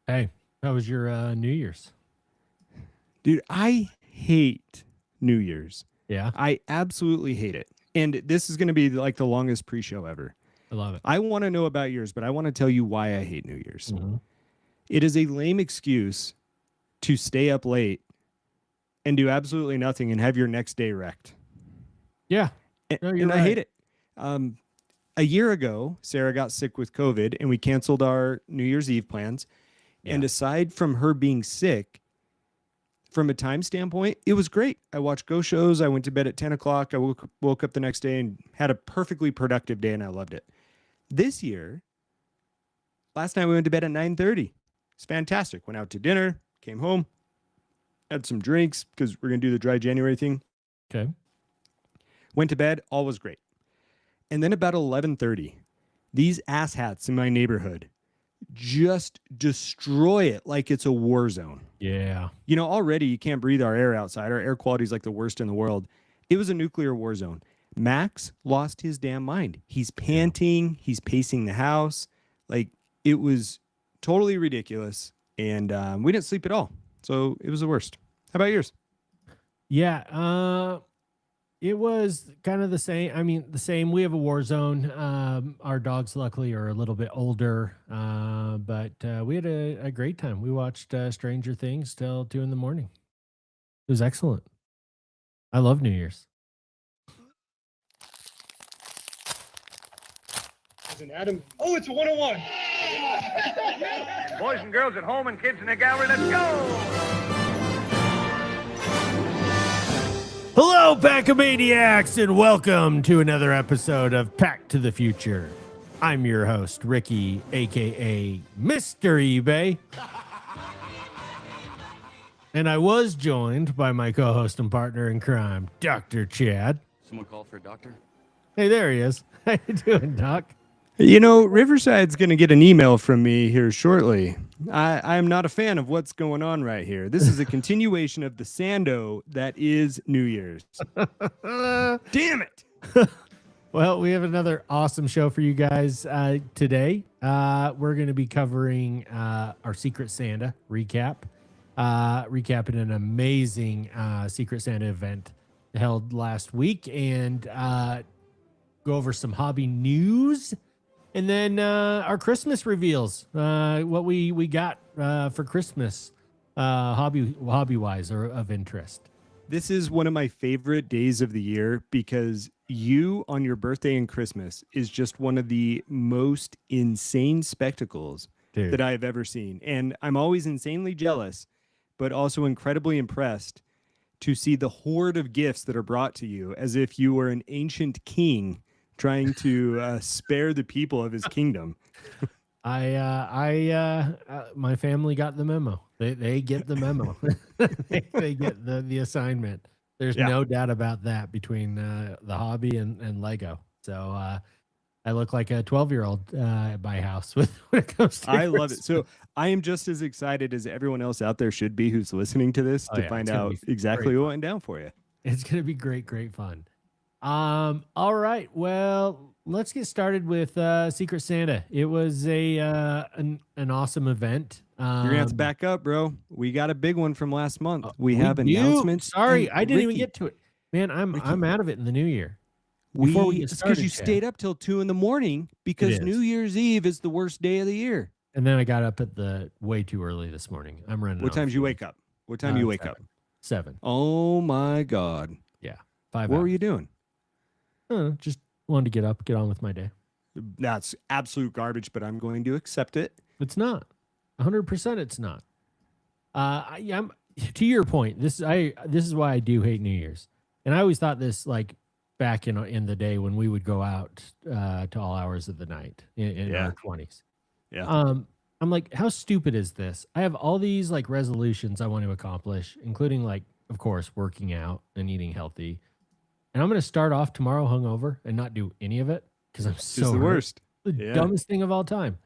Hey, how was your New Year's? Dude, I hate New Year's. Yeah, I absolutely hate it. And this is going to be like the longest pre show ever. I love it. I want to know about yours, but I want to tell you why I hate New Year's. Hmm. It is a lame excuse to stay up late and do absolutely nothing and have your next day wrecked. Yeah, And, no, you're and I right. hate it. Um, a year ago, Sarah got sick with COVID and we canceled our New Year's Eve plans. And Yeah, aside from her being sick, from a time standpoint, it was great. I watched Go shows. I went to bed at 10 o'clock. I woke up the next day and had a perfectly productive day, and I loved it. This year, last night we went to bed at 9:30. It's fantastic. Went out to dinner, came home, had some drinks because we're going to do the dry January thing. okay. Went to bed. All was great. And then about 11:30, these asshats in my neighborhood just destroy it like it's a war zone. Yeah, Already you can't breathe our air outside. Our air quality is like the worst in the world. It was a nuclear war zone. Max lost his damn mind. He's yeah. panting, he's pacing the house. Like, it was totally ridiculous. And we didn't sleep at all. So it was the worst. How about yours? Yeah, it was kind of the same. I mean, the same. We have a war zone. Our dogs, luckily, are a little bit older, but we had a great time. We watched Stranger Things till 2 in the morning. It was excellent. I love New Year's. As an Adam. Oh, it's a 101. Boys and girls at home and kids in the gallery, let's go! Hello, Packamaniacs, and welcome to another episode of Pack to the Future. I'm your host, Ricky, aka Mr. eBay. And I was joined by my co-host and partner in crime, Dr. Chad. Someone call for a doctor? Hey, there he is. How you doing, Doc? Riverside's going to get an email from me here shortly. I'm not a fan of what's going on right here. This is a continuation of the Sando that is New Year's. Damn it. Well, we have another awesome show for you guys today. We're going to be covering our Secret Santa recap, recapping an amazing Secret Santa event held last week, and go over some hobby news. And then our Christmas reveals, what we got for Christmas, hobby wise or of interest. This is one of my favorite days of the year because you on your birthday and Christmas is just one of the most insane spectacles Dude. that I've ever seen. And I'm always insanely jealous, but also incredibly impressed to see the horde of gifts that are brought to you as if you were an ancient king trying to spare the people of his kingdom. My family got the memo. They get the memo. they get the assignment. There's no doubt about that between the hobby and Lego. So I look like a 12-year-old at my house when it comes to I love it. So I am just as excited as everyone else out there should be who's listening to this to find out exactly what went down for you. It's going to be great fun. All right. Well, let's get started with Secret Santa. It was an awesome event. You're gonna have to back up, bro. We got a big one from last month. We do. have announcements. Sorry, I didn't even Ricky, get to it. Man, I'm out of it in the new year. It's because you stayed up till 2 a.m. because It is. New Year's Eve is the worst day of the year. And then I got up at the way too early this morning. I'm running. What time did you wake up? What time do you wake up? 7. Oh my God. Yeah. 5 What hours. were you doing? Just wanted to get up, get on with my day. That's absolute garbage, but I'm going to accept it. It's not. 100% it's not. I'm to your point. This is why I do hate New Year's. And I always thought this, like, back in the day when we would go out to all hours of the night in our 20s. Yeah. I'm like, how stupid is this? I have all these like resolutions I want to accomplish, including, like, of course, working out and eating healthy. And I'm going to start off tomorrow hungover and not do any of it because I'm so It's the worst. The dumbest thing of all time.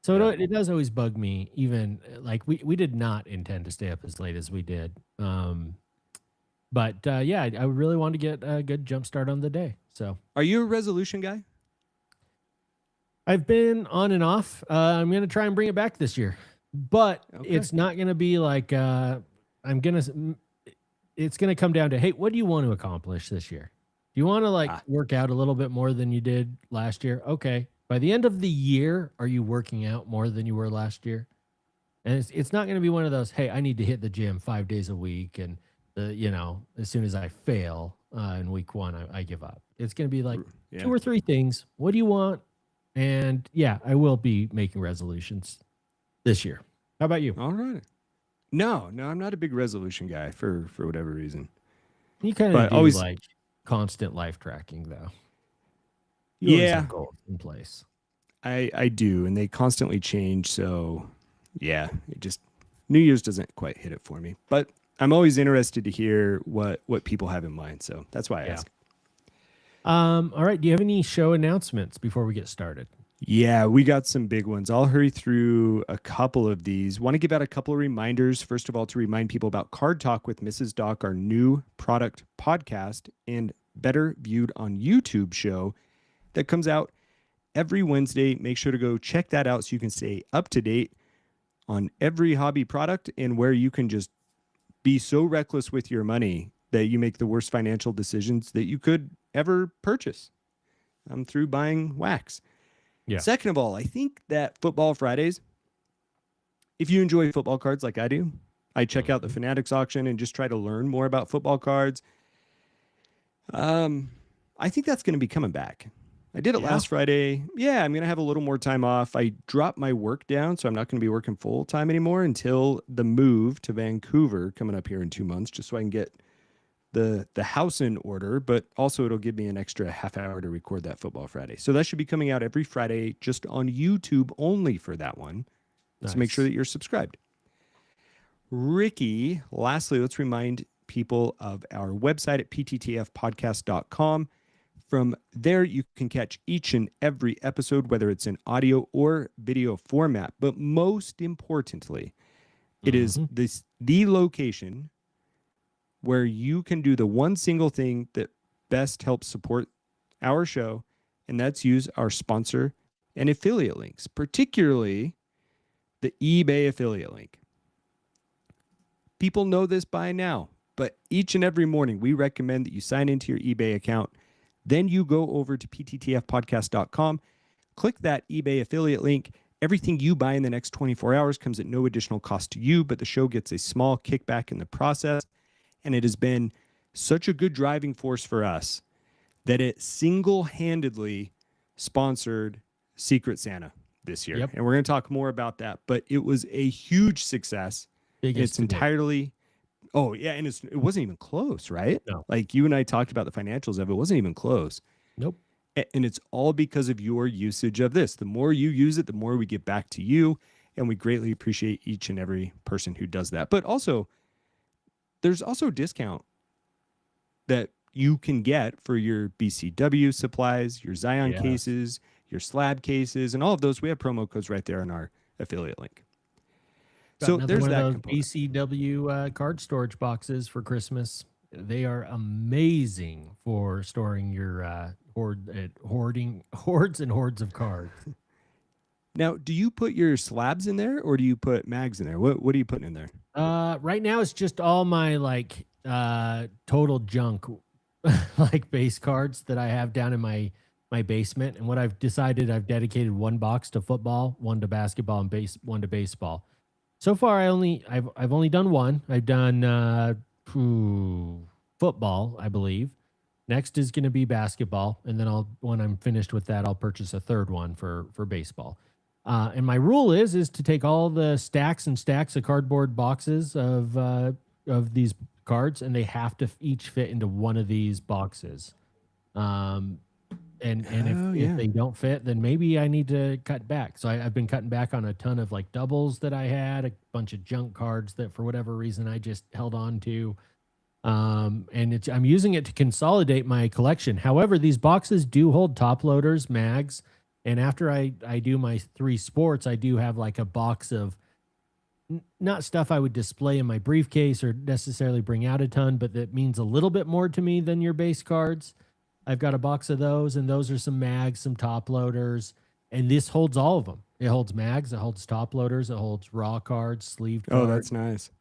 So it does always bug me. Even like we did not intend to stay up as late as we did. But I really wanted to get a good jump start on the day. So Are you a resolution guy? I've been on and off. I'm going to try and bring it back this year. but Okay. it's not going to be like it's going to come down to, hey, what do you want to accomplish this year? Do you want to like work out a little bit more than you did last year? Okay. By the end of the year, are you working out more than you were last year? And it's not going to be one of those, hey, I need to hit the gym 5 days a week. And, as soon as I fail in week one, I give up. It's going to be like 2 or 3 things. What do you want? And yeah, I will be making resolutions this year. How about you? All right. No, I'm not a big resolution guy for whatever reason. You kind of do always like constant life tracking, though. You always have goals in place. I do, and they constantly change. So, yeah, it just New Year's doesn't quite hit it for me. But I'm always interested to hear what people have in mind. So that's why I ask. All right. Do you have any show announcements before we get started? Yeah, we got some big ones. I'll hurry through a couple of these. Want to give out a couple of reminders. First of all, to remind people about Card Talk with Mrs. Doc, our new product podcast and Better Viewed on YouTube show that comes out every Wednesday. Make sure to go check that out so you can stay up to date on every hobby product and where you can just be so reckless with your money that you make the worst financial decisions that you could ever purchase through buying wax. Yeah. Second of all, I think that Football Fridays, if you enjoy football cards like I do, I check out the Fanatics auction and just try to learn more about football cards. I think that's going to be coming back. I did it last Friday. Yeah, I'm going to have a little more time off. I dropped my work down, so I'm not going to be working full time anymore until the move to Vancouver coming up here in 2 months, just so I can get the house in order, but also it'll give me an extra half hour to record that Football Friday. So that should be coming out every Friday just on YouTube only for that one. Nice. So make sure that you're subscribed. Ricky, lastly, let's remind people of our website at pttfpodcast.com. From there, you can catch each and every episode, whether it's in audio or video format. But most importantly, it is the location where you can do the one single thing that best helps support our show, and that's use our sponsor and affiliate links, particularly the eBay affiliate link. People know this by now, but each and every morning we recommend that you sign into your eBay account. Then you go over to pttfpodcast.com, click that eBay affiliate link. Everything you buy in the next 24 hours comes at no additional cost to you, but the show gets a small kickback in the process. And it has been such a good driving force for us that it single-handedly sponsored Secret Santa this year. Yep. And we're going to talk more about that. But it was a huge success. It's entirely... Oh, yeah, and it wasn't even close, right? No. Like you and I talked about the financials of it. It wasn't even close. Nope. And it's all because of your usage of this. The more you use it, the more we give back to you. And we greatly appreciate each and every person who does that. But also... there's also a discount that you can get for your BCW supplies, your Zion cases, your slab cases, and all of those. We have promo codes right there on our affiliate link. So there's that component. BCW card storage boxes for Christmas. They are amazing for storing your hordes and hordes of cards. Now, do you put your slabs in there or do you put mags in there? What are you putting in there? Right now it's just all my total junk, like base cards that I have down in my basement. And what I've decided, I've dedicated one box to football, one to basketball, and one to baseball. So far, I've only done one. I've done football, I believe. Next is going to be basketball, and then when I'm finished with that, I'll purchase a third one for baseball. And my rule is to take all the stacks and stacks of cardboard boxes of these cards, and they have to each fit into one of these boxes. If they don't fit, then maybe I need to cut back. So I've been cutting back on a ton of like doubles that I had, a bunch of junk cards that for whatever reason I just held on to. And I'm using it to consolidate my collection. However, these boxes do hold top loaders, mags. And after I do my 3 sports, I do have like a box of not stuff I would display in my briefcase or necessarily bring out a ton, but that means a little bit more to me than your base cards. I've got a box of those, and those are some mags, some top loaders, and this holds all of them. It holds mags, it holds top loaders, it holds raw cards, sleeved Oh, cards. that's nice.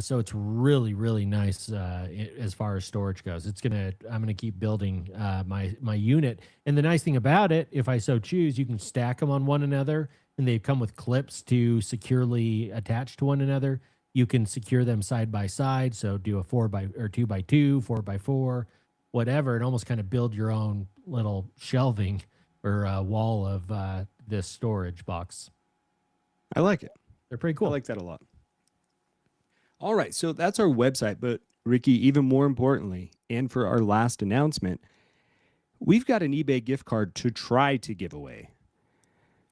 So it's really, really nice as far as storage goes. I'm gonna keep building my unit. And the nice thing about it, if I so choose, you can stack them on one another, and they come with clips to securely attach to one another. You can secure them side by side. So do a 2x2, 4x4, whatever, and almost kind of build your own little shelving or wall of this storage box. I like it. They're pretty cool. I like that a lot. All right, so that's our website. But Ricky, even more importantly, and for our last announcement, we've got an eBay gift card to try to give away.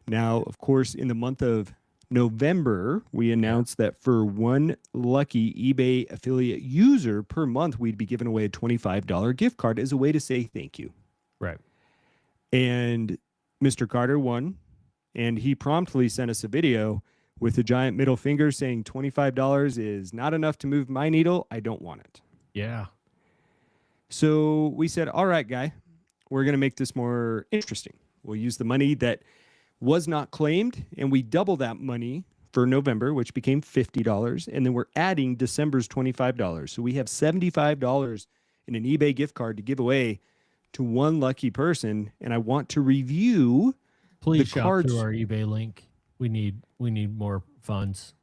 Now, of course, in the month of November, we announced that for one lucky eBay affiliate user per month, we'd be giving away a $25 gift card as a way to say thank you. Right. And Mr. Carter won, and he promptly sent us a video with a giant middle finger saying $25 is not enough to move my needle. I don't want it. Yeah. So we said, all right, guy, we're going to make this more interesting. We'll use the money that was not claimed, and we double that money for November, which became $50. And then we're adding December's $25. So we have $75 in an eBay gift card to give away to one lucky person. And I want to review Please the shop cards through our eBay link. We need more funds.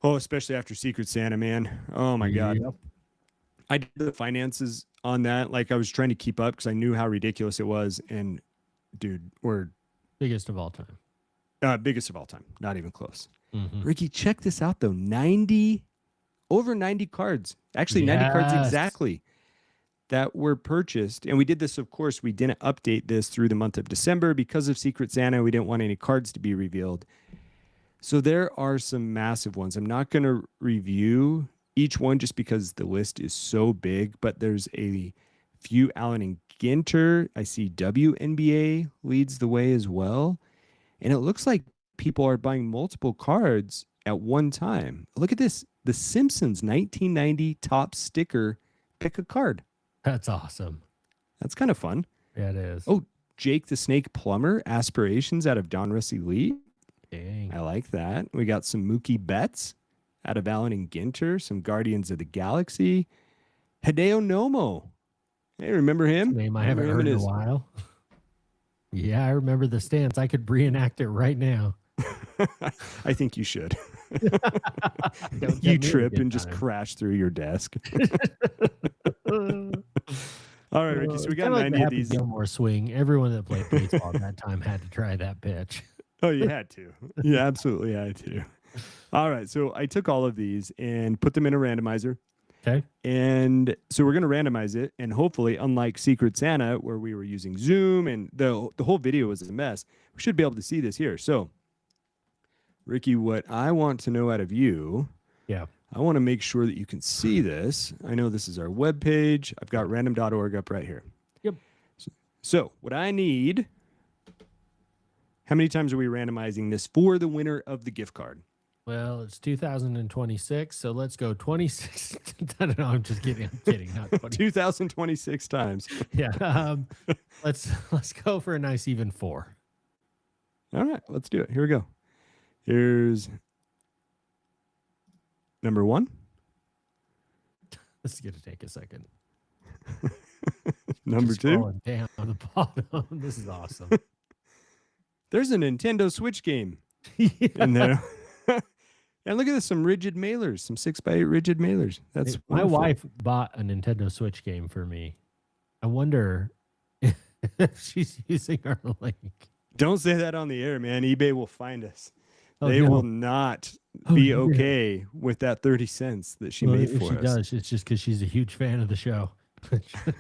Oh, especially after Secret Santa, man. Oh my God. Yep. I did the finances on that. Like I was trying to keep up because I knew how ridiculous it was. And dude, we're Biggest of all time. biggest of all time. Not even close. Mhm. Ricky, check this out though. Over 90 cards. Actually, 90 cards Yes. exactly that were purchased. And we did this, of course, we didn't update this through the month of December because of Secret Santa. We didn't want any cards to be revealed. So there are some massive ones. I'm not going to review each one just because the list is so big, but there's a few Allen and Ginter. I see WNBA leads the way as well. And it looks like people are buying multiple cards at one time. Look at this. The Simpsons 1990 top sticker. Pick a card. That's awesome. That's kind of fun. Yeah, it is. Oh, Jake the Snake Plumber Aspirations out of Donruss Elite. Dang. I like that. We got some Mookie Betts out of Allen and Ginter, some Guardians of the Galaxy. Hideo Nomo. Hey, remember him? Name I haven't heard in a while. Yeah, I remember the stance. I could reenact it right now. I think you should. Don't You get me a trip good and just time. crash through your desk. All right, Ricky. So we got Kinda like the 90 of Happy these. Gilmore swing. Everyone that played baseball at that time had to try that pitch. Oh, you had to. You absolutely had to. All right. So I took all of these and put them in a randomizer. Okay. And so we're going to randomize it. And hopefully, unlike Secret Santa, where we were using Zoom and the whole video was a mess, we should be able to see this here. So, Ricky, what I want to know out of you, Yeah. I want to make sure that you can see this. I know this is our webpage. I've got random.org up right here. Yep. So what I need, how many times are we randomizing this for the winner of the gift card? Well, it's 2026, so let's go 26. I don't know. I'm just kidding. I'm kidding. Not 20. 2026 times. Yeah. Let's go for a nice even 4. All right, let's do it. Here we go. Here's number 1. This is gonna take a second. Number Just 2. scrolling down on the bottom. This is awesome. There's a Nintendo Switch game Yeah. in there. And look at this, some rigid mailers, some 6x8 rigid mailers. That's My wonderful. wife bought a Nintendo Switch game for me. I wonder if she's using our link. Don't say that on the air, man. eBay will find us. Oh, They no. will not Oh, be yeah. okay with that 30 cents that she Well, made if for she us. does, it's just because she's a huge fan of the show.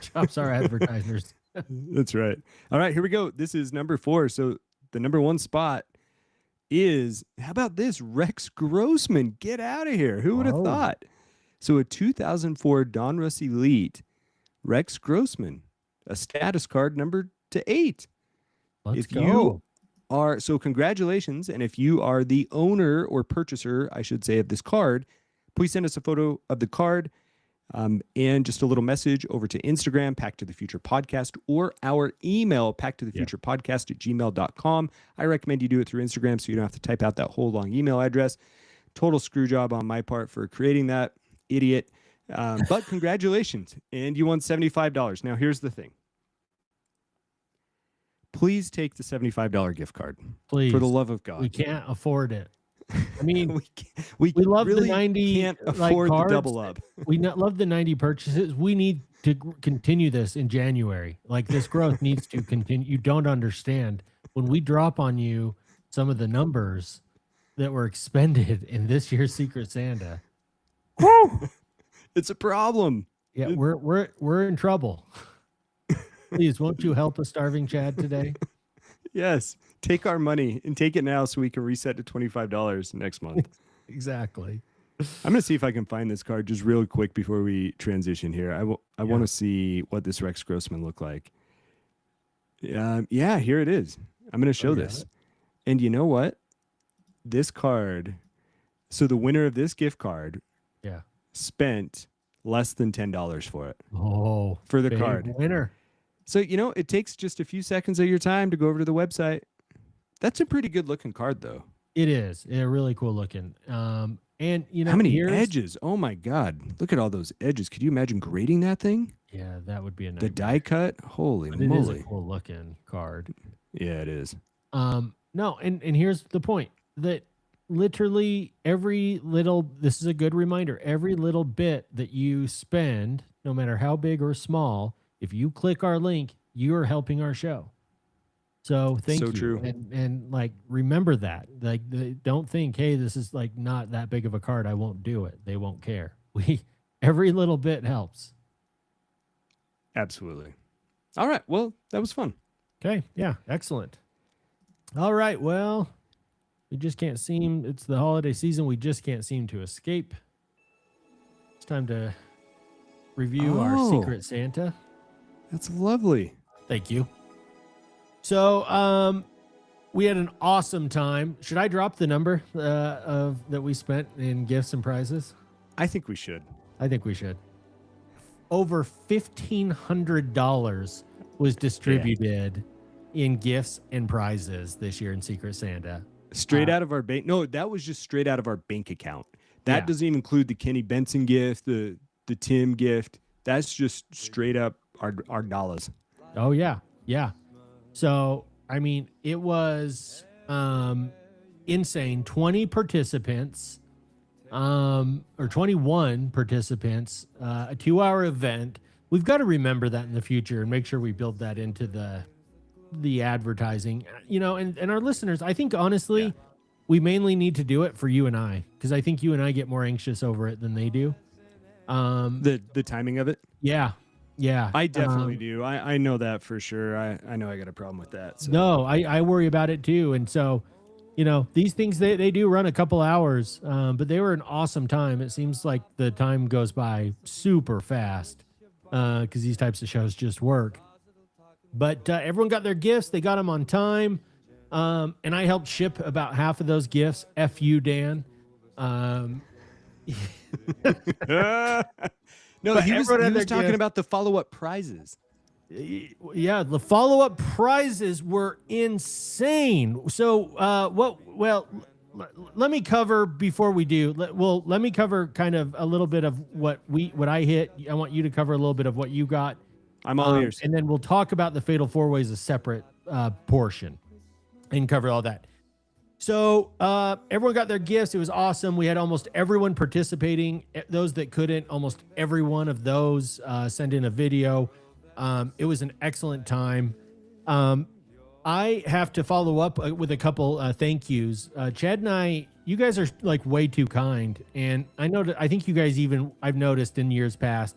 Chops our advertisers. That's right. All right, here we go. This is number 4. So the number 1 spot is, how about this? Rex Grossman. Get out of here. Who would have Whoa. thought? So a 2004 Donruss Elite, Rex Grossman, a status card number to 8. Let's If go. you are, so congratulations. And if you are the owner or purchaser, I should say, of this card, please send us a photo of the card. And just a little message over to Instagram, Pack to the Future Podcast, or our email, packtothefuturepodcast@gmail.com. I recommend you do it through Instagram so you don't have to type out that whole long email address. Total screw job on my part for creating that, idiot. But congratulations. And you won $75. Now, here's the thing. Please take the $75 gift card. Please. For the love of God. We can't afford it. I mean, we love really the 90 can't afford cards. the double up. We love the 90 purchases. We need to continue this in January. Like, this growth needs to continue. You don't understand. When we drop on you some of the numbers that were expended in this year's Secret Santa, it's a problem. yeah, we're in trouble. Please, won't you help a starving Chad today? Yes. Take our money and take it now so we can reset to $25 next month. Exactly. I'm going to see if I can find this card just real quick before we transition here. I want to see what this Rex Grossman looked like. Yeah, here it is. I'm going to show this. And you know what? This card, so the winner of this gift card spent less than $10 for it. Oh, for the big card. Winner. So, it takes just a few seconds of your time to go over to the website. That's a pretty good looking card, though. It is. Yeah, really cool looking. And how many edges? Oh my God! Look at all those edges. Could you imagine grading that thing? Yeah, that would be a nightmare. The die cut. Holy but moly! It is a cool looking card. Yeah, it is. No, and here's the point, that literally this is a good reminder. Every little bit that you spend, no matter how big or small, if you click our link, you are helping our show. So thank you. True. And like, remember that. Like, don't think, hey, this is like not that big of a card, I won't do it. They won't care. Every little bit helps. Absolutely. All right. Well, that was fun. Okay. Yeah. Excellent. All right. Well, it's the holiday season. We just can't seem to escape. It's time to review our Secret Santa. That's lovely. Thank you. So, we had an awesome time. Should I drop the number that we spent in gifts and prizes? I think we should. I think we should. Over $1,500 was distributed in gifts and prizes this year in Secret Santa. Straight out of our bank. No, that was just straight out of our bank account. That doesn't even include the Kenny Benson gift, the Tim gift. That's just straight up our dollars. Oh yeah. Yeah. So, I mean, it was insane. 20 participants, or 21 participants, a 2-hour event. We've got to remember that in the future and make sure we build that into the advertising, and our listeners. I think, honestly, we mainly need to do it for you and I, because I think you and I get more anxious over it than they do. The timing of it. Yeah. Yeah. I definitely do. I know that for sure. I know I got a problem with that. So. No, I worry about it too. And so, these things, they do run a couple hours, but they were an awesome time. It seems like the time goes by super fast because these types of shows just work. But everyone got their gifts. They got them on time. And I helped ship about half of those gifts. F you, Dan. No, he was talking about the follow-up prizes. Yeah, the follow-up prizes were insane. So, let me cover before we do. Let me cover kind of a little bit of what I hit. I want you to cover a little bit of what you got. I'm all ears. And then we'll talk about the Fatal 4-Ways, a separate portion, and cover all that. So everyone got their gifts. It was awesome. We had almost everyone participating. Those that couldn't, almost every one of those sent in a video. It was an excellent time. I have to follow up with a couple thank yous. Chad and I, you guys are like way too kind. And I think you guys I've noticed in years past,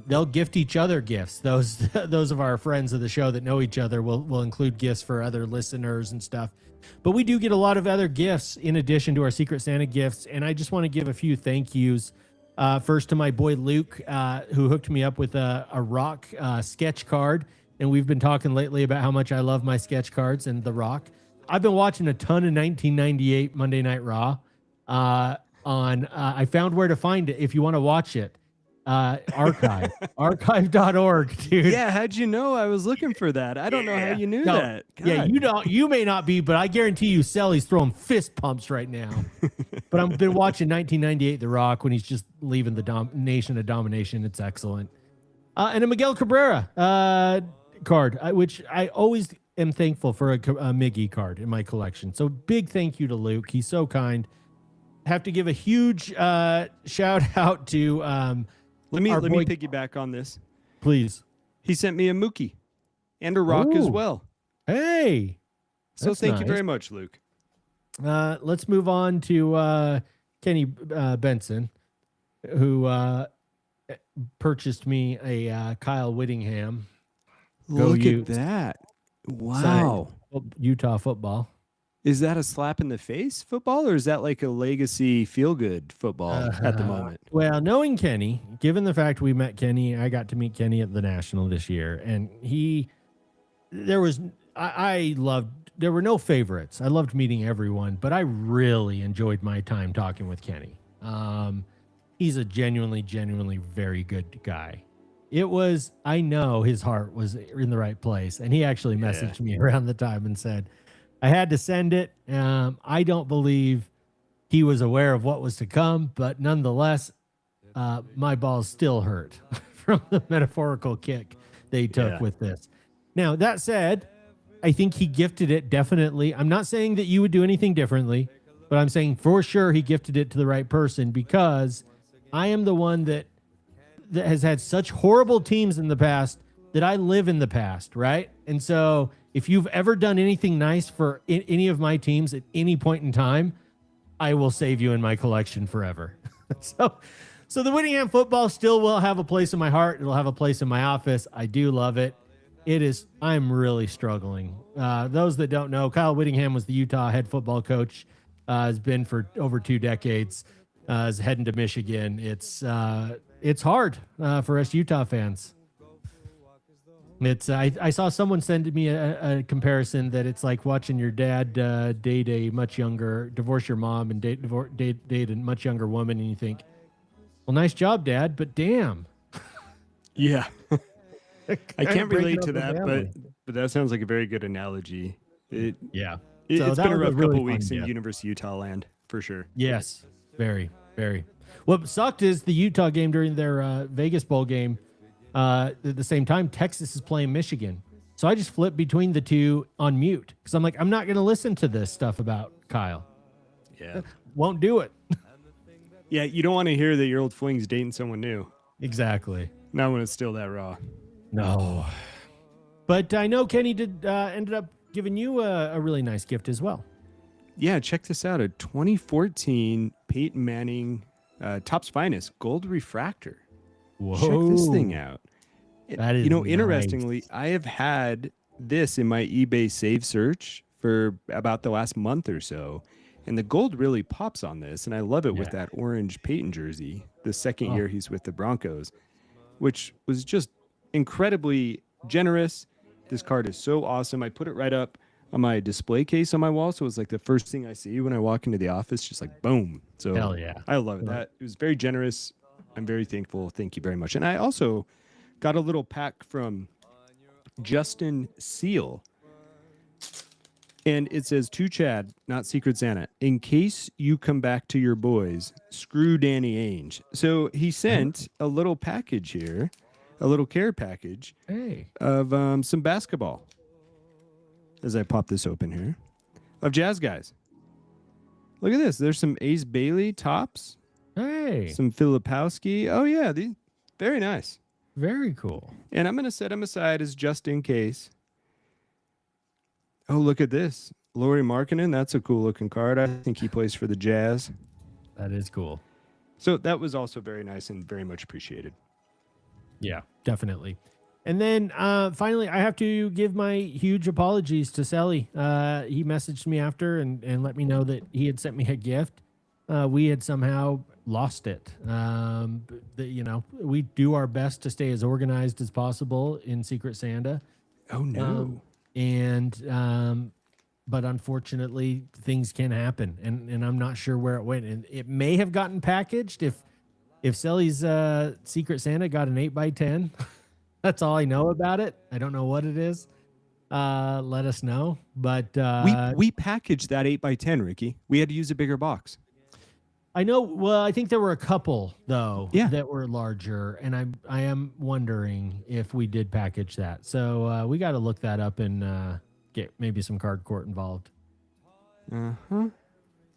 they'll gift each other gifts. Those of our friends of the show that know each other will include gifts for other listeners and stuff. But we do get a lot of other gifts in addition to our Secret Santa gifts. And I just want to give a few thank yous. First to my boy Luke, who hooked me up with a rock sketch card. And we've been talking lately about how much I love my sketch cards and the rock. I've been watching a ton of 1998 Monday Night Raw. I found where to find it if you want to watch it. archive.org, dude. Yeah, how'd you know I was looking for that? I don't know how you knew No, that. Yeah, God. you may not be, but I guarantee you Sally's throwing fist pumps right now. But I've been watching 1998 The Rock when he's just leaving the Nation of Domination. It's excellent. And a Miguel Cabrera card, which I always am thankful for a Miggy card in my collection. So big thank you to Luke. He's so kind. Have to give a huge shout out to Let me boy- piggyback on this. please. He sent me a Mookie and a Rock as Ooh. well. Hey. So That's thank you nice. very much, Luke. Let's move on to Kenny Benson, who purchased me a Kyle Whittingham. Look Utes. at that. Wow. Utah football. Is that a slap in the face football, or is that like a legacy feel-good football at the moment? Well, knowing Kenny, given the fact we met Kenny, I got to meet Kenny at the National this year, and I loved, there were no favorites. I loved meeting everyone, but I really enjoyed my time talking with Kenny. He's a genuinely very good guy. I know his heart was in the right place, and he actually messaged me around the time and said, I had to send it. I don't believe he was aware of what was to come, but nonetheless, my balls still hurt from the metaphorical kick they took with this. Now, that said, I think he gifted it definitely. I'm not saying that you would do anything differently, but I'm saying for sure he gifted it to the right person, because I am the one that has had such horrible teams in the past that I live in the past, right? And so if you've ever done anything nice for any of my teams at any point in time, I will save you in my collection forever. So the Whittingham football still will have a place in my heart. It'll have a place in my office. I do love it. I'm really struggling. Those that don't know, Kyle Whittingham was the Utah head football coach, has been for over 2 decades, is heading to Michigan. It's hard for us Utah fans. I saw someone send me a comparison that it's like watching your dad divorce your mom and date a much younger woman, and you think, well, nice job, Dad, but damn. Yeah. I can't relate to that, family. but that sounds like a very good analogy. It's So been that a was rough really couple fun weeks in gift. University of Utah land, for sure. Yes, very, very. What sucked is the Utah game during their Vegas Bowl game. At the same time, Texas is playing Michigan. So I just flipped between the two on mute because I'm like, I'm not going to listen to this stuff about Kyle. Yeah. Won't do it. Yeah, you don't want to hear that your old fling's dating someone new. Exactly. Not when it's still that raw. No. But I know Kenny ended up giving you a really nice gift as well. Yeah, check this out. A 2014 Peyton Manning Topps Finest Gold Refractor. Whoa. Check this thing out. That is interestingly, nice. I have had this in my eBay save search for about the last month or so. And the gold really pops on this. And I love it with that orange Peyton jersey, the second year he's with the Broncos, which was just incredibly generous. This card is so awesome. I put it right up on my display case on my wall. So it's like the first thing I see when I walk into the office, just like boom. So Hell yeah. I love it. It was very generous. I'm very thankful. Thank you very much. And I also got a little pack from Justin Seal. And it says, to Chad, not Secret Santa, in case you come back to your boys, screw Danny Ainge. So he sent a little package here, a little care package of some basketball. As I pop this open here, of Jazz guys. Look at this. There's some Ace Bailey tops. Hey. Some Filipowski. Oh, yeah. Very nice. Very cool. And I'm going to set them aside as just in case. Oh, look at this. Lauri Markkanen. That's a cool looking card. I think he plays for the Jazz. That is cool. So that was also very nice and very much appreciated. Yeah, definitely. And then finally, I have to give my huge apologies to Sally. He messaged me after and let me know that he had sent me a gift. We had somehow lost it. We do our best to stay as organized as possible in Secret Santa. Oh, no. But unfortunately, things can happen, and I'm not sure where it went. And it may have gotten packaged. If if Selly's Secret Santa got an 8x10, that's all I know about it. I don't know what it is. Let us know. But we packaged that 8x10, Ricky. We had to use a bigger box. I know. Well, I think there were a couple though that were larger, and I am wondering if we did package that. So we got to look that up and get maybe some card court involved.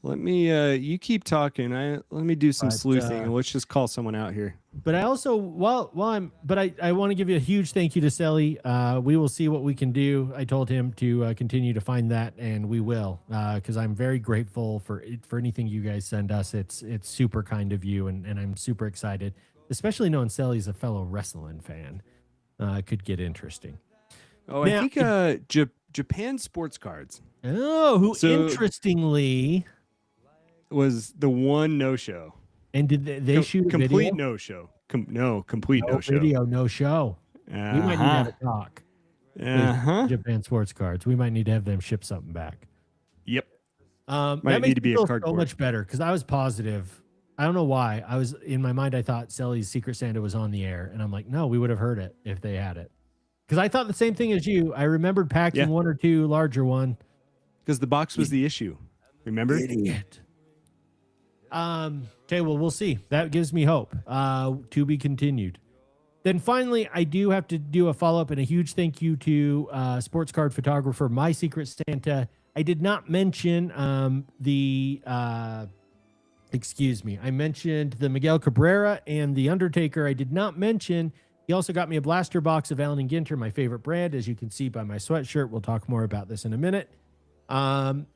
Let me you keep talking. Let me do some sleuthing and let's just call someone out here. But I also I want to give you a huge thank you to Selly. We will see what we can do. I told him to continue to find that, and we will, because I'm very grateful for anything you guys send us. It's super kind of you, and I'm super excited, especially knowing Selly's a fellow wrestling fan. Could get interesting. Oh, now, I think Japan Sports Cards. Oh, interestingly was the one no-show. And did they shoot a complete video? no-show? Complete no-show. Video, no show. We might need to have a talk. Japan Sports Cards. We might need to have them ship something back. Yep. That makes me feel so much better because I was positive. I don't know why. I was in my mind. I thought Selly's Secret Santa was on the air, and I'm like, no, we would have heard it if they had it. Because I thought the same thing as you. I remembered packing one or two larger one. Because the box was the issue. Remember? Idiot. Okay, well, we'll see. That gives me hope. To be continued. Then finally, I do have to do a follow-up and a huge thank you to sports card photographer, My Secret Santa. I did not mention excuse me. I mentioned the Miguel Cabrera and the Undertaker. I did not mention he also got me a blaster box of Allen & Ginter, my favorite brand, as you can see by my sweatshirt. We'll talk more about this in a minute. And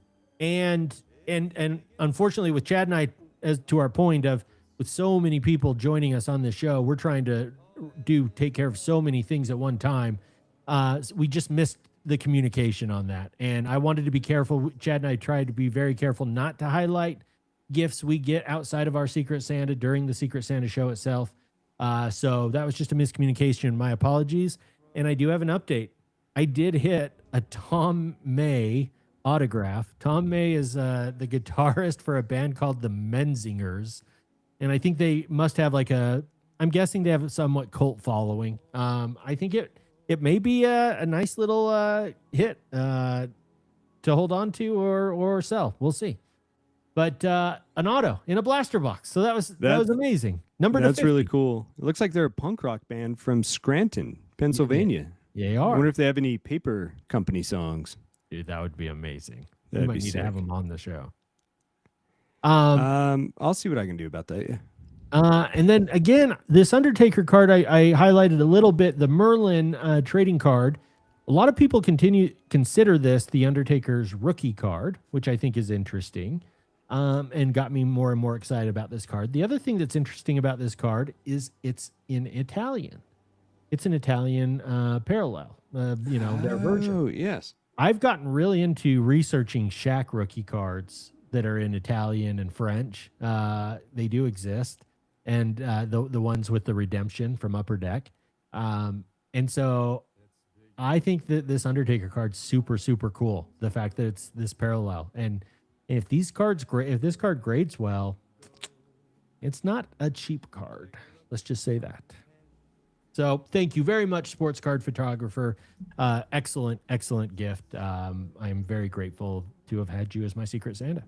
unfortunately with Chad and I, as to our point of with so many people joining us on this show, we're trying to take care of so many things at one time. We just missed the communication on that. And I wanted to be careful. Chad and I tried to be very careful not to highlight gifts we get outside of our Secret Santa during the Secret Santa show itself. So that was just a miscommunication. My apologies. And I do have an update. I did hit a Tom May autograph. Tom May is the guitarist for a band called the Menzingers. And I think they must have I'm guessing they have a somewhat cult following. I think it may be a nice little hit to hold on to or sell. We'll see. But an auto in a blaster box. So that was amazing. That's really cool. It looks like they're a punk rock band from Scranton, Pennsylvania. Yeah, they are. I wonder if they have any paper company songs. Dude, that would be amazing. We might need to have them on the show. I'll see what I can do about that. Yeah. And then again, this Undertaker card, I highlighted a little bit, the Merlin trading card. A lot of people consider this the Undertaker's rookie card, which I think is interesting. And got me more and more excited about this card. The other thing that's interesting about this card is it's in Italian. It's an Italian parallel, their version. Oh, yes. I've gotten really into researching Shaq rookie cards that are in Italian and French. They do exist. And the ones with the redemption from Upper Deck. And so I think that this Undertaker card's super, super cool. The fact that it's this parallel. And if this card grades well, it's not a cheap card. Let's just say that. So thank you very much, sports card photographer. Excellent, excellent gift. I'm very grateful to have had you as my Secret Santa.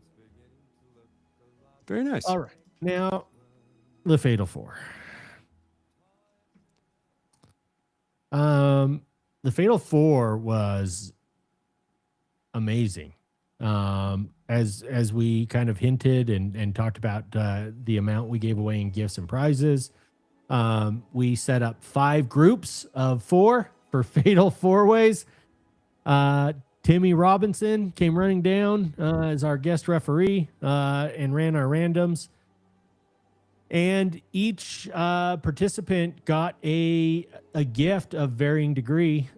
Very nice. All right. Now, the Fatal Four. The Fatal Four was amazing. As we kind of hinted and talked about the amount we gave away in gifts and prizes. We set up 5 groups of 4 for Fatal 4-ways. Timmy Robinson came running down as our guest referee and ran our randoms. And each participant got a gift of varying degree.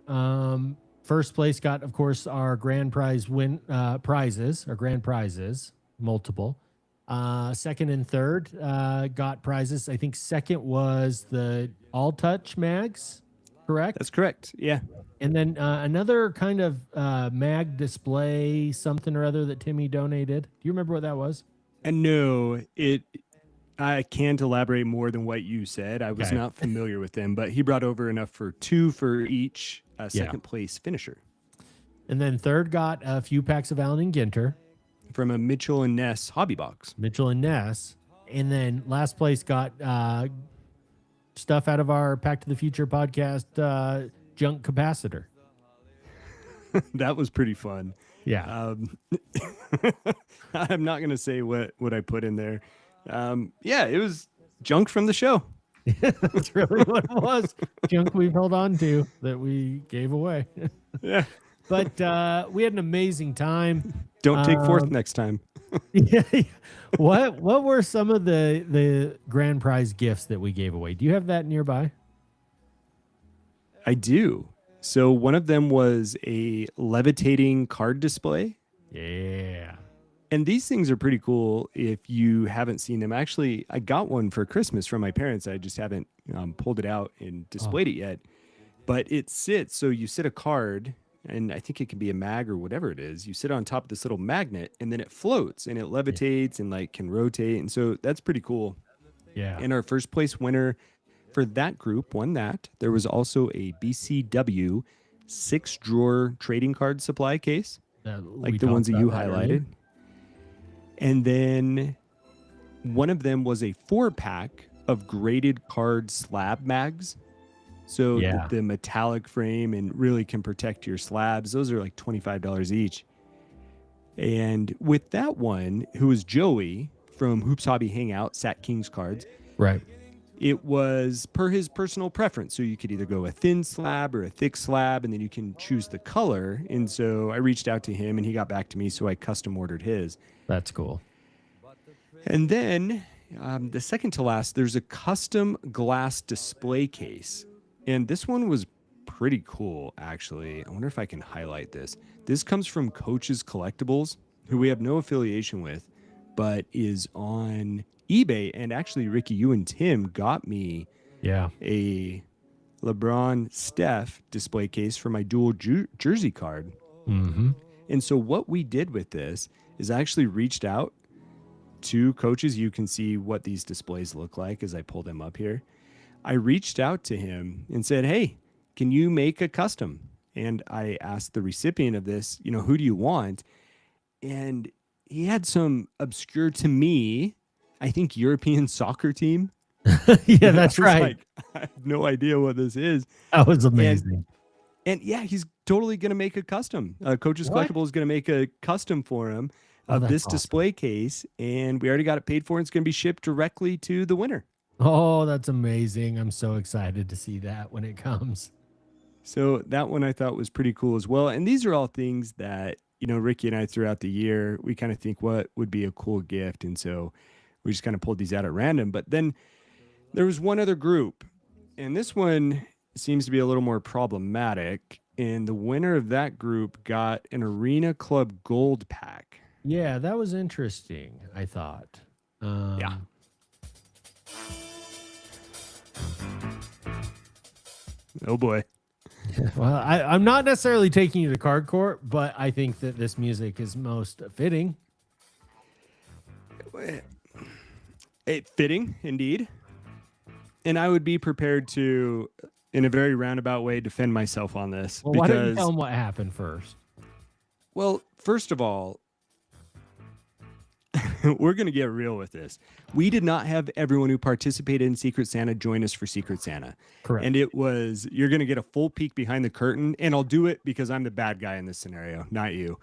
First place got, of course, our grand prize prizes, multiple. Second and third got prizes. I think second was the All Touch mags, correct? That's correct. Yeah. And then another kind of mag display, something or other that Timmy donated. Do you remember what that was? And no, I can't elaborate more than what you said. I was Okay. not familiar with them, but he brought over enough for 2 for each Yeah. second place finisher. And then third got a few packs of Allen and Ginter, From a Mitchell and Ness hobby box. Mitchell and Ness. And then last place got stuff out of our Pack to the Future podcast junk capacitor. That was pretty fun. Yeah. I'm not going to say what I put in there. Yeah, it was junk from the show. That's really what it was. Junk we've held on to that we gave away. Yeah. But we had an amazing time. Don't take fourth next time. Yeah. What were some of the grand prize gifts that we gave away? Do you have that nearby? I do. So one of them was a levitating card display. Yeah. And these things are pretty cool if you haven't seen them. Actually, I got one for Christmas from my parents. I just haven't pulled it out and displayed it yet. But it sits, so you sit a card, and I think it can be a mag or whatever it is. You sit on top of this little magnet, and then it floats, and it levitates and like can rotate. And so that's pretty cool. Yeah. And our first place winner for that group won that. There was also a BCW 6-drawer trading card supply case, like the ones that you highlighted. Earlier. And then one of them was a 4-pack of graded card slab mags. So the metallic frame and really can protect your slabs. Those are like $25 each. And with that one, who was Joey from Hoops Hobby Hangout, Sat Kings Cards. Right. It was per his personal preference. So you could either go a thin slab or a thick slab, and then you can choose the color. And so I reached out to him, and he got back to me, so I custom ordered his. That's cool. And then the second to last, there's a custom glass display case. And this one was pretty cool, actually. I wonder if I can highlight this. This comes from Coach's Collectibles, who we have no affiliation with, but is on eBay. And actually, Ricky, you and Tim got me a LeBron Steph display case for my dual jersey card. Mm-hmm. And so what we did with this is I actually reached out to Coaches. You can see what these displays look like as I pull them up here. I reached out to him and said, hey, can you make a custom? And I asked the recipient of this, who do you want? And he had some obscure, to me, I think, European soccer team. Yeah, that's right. Like, I have no idea what this is. That was amazing. And yeah, he's totally going to make a custom. Coach's Collectible is going to make a custom for him of this display case. And we already got it paid for. And it's going to be shipped directly to the winner. Oh, that's amazing. I'm so excited to see that when it comes. So that one I thought was pretty cool as well. And these are all things that, Ricky and I throughout the year, we kind of think what would be a cool gift. And so we just kind of pulled these out at random. But then there was one other group, and this one seems to be a little more problematic. And the winner of that group got an Arena Club Gold pack. Yeah, that was interesting, I thought. Yeah. Oh boy. Well, I'm not necessarily taking you to Card Court, but I think that this music is most fitting. Fitting, indeed. And I would be prepared to, in a very roundabout way, defend myself on this. Well, why don't you tell them what happened first? Well, first of all, we're going to get real with this. We did not have everyone who participated in Secret Santa join us for Secret Santa. Correct. And it was, you're going to get a full peek behind the curtain, and I'll do it because I'm the bad guy in this scenario, not you.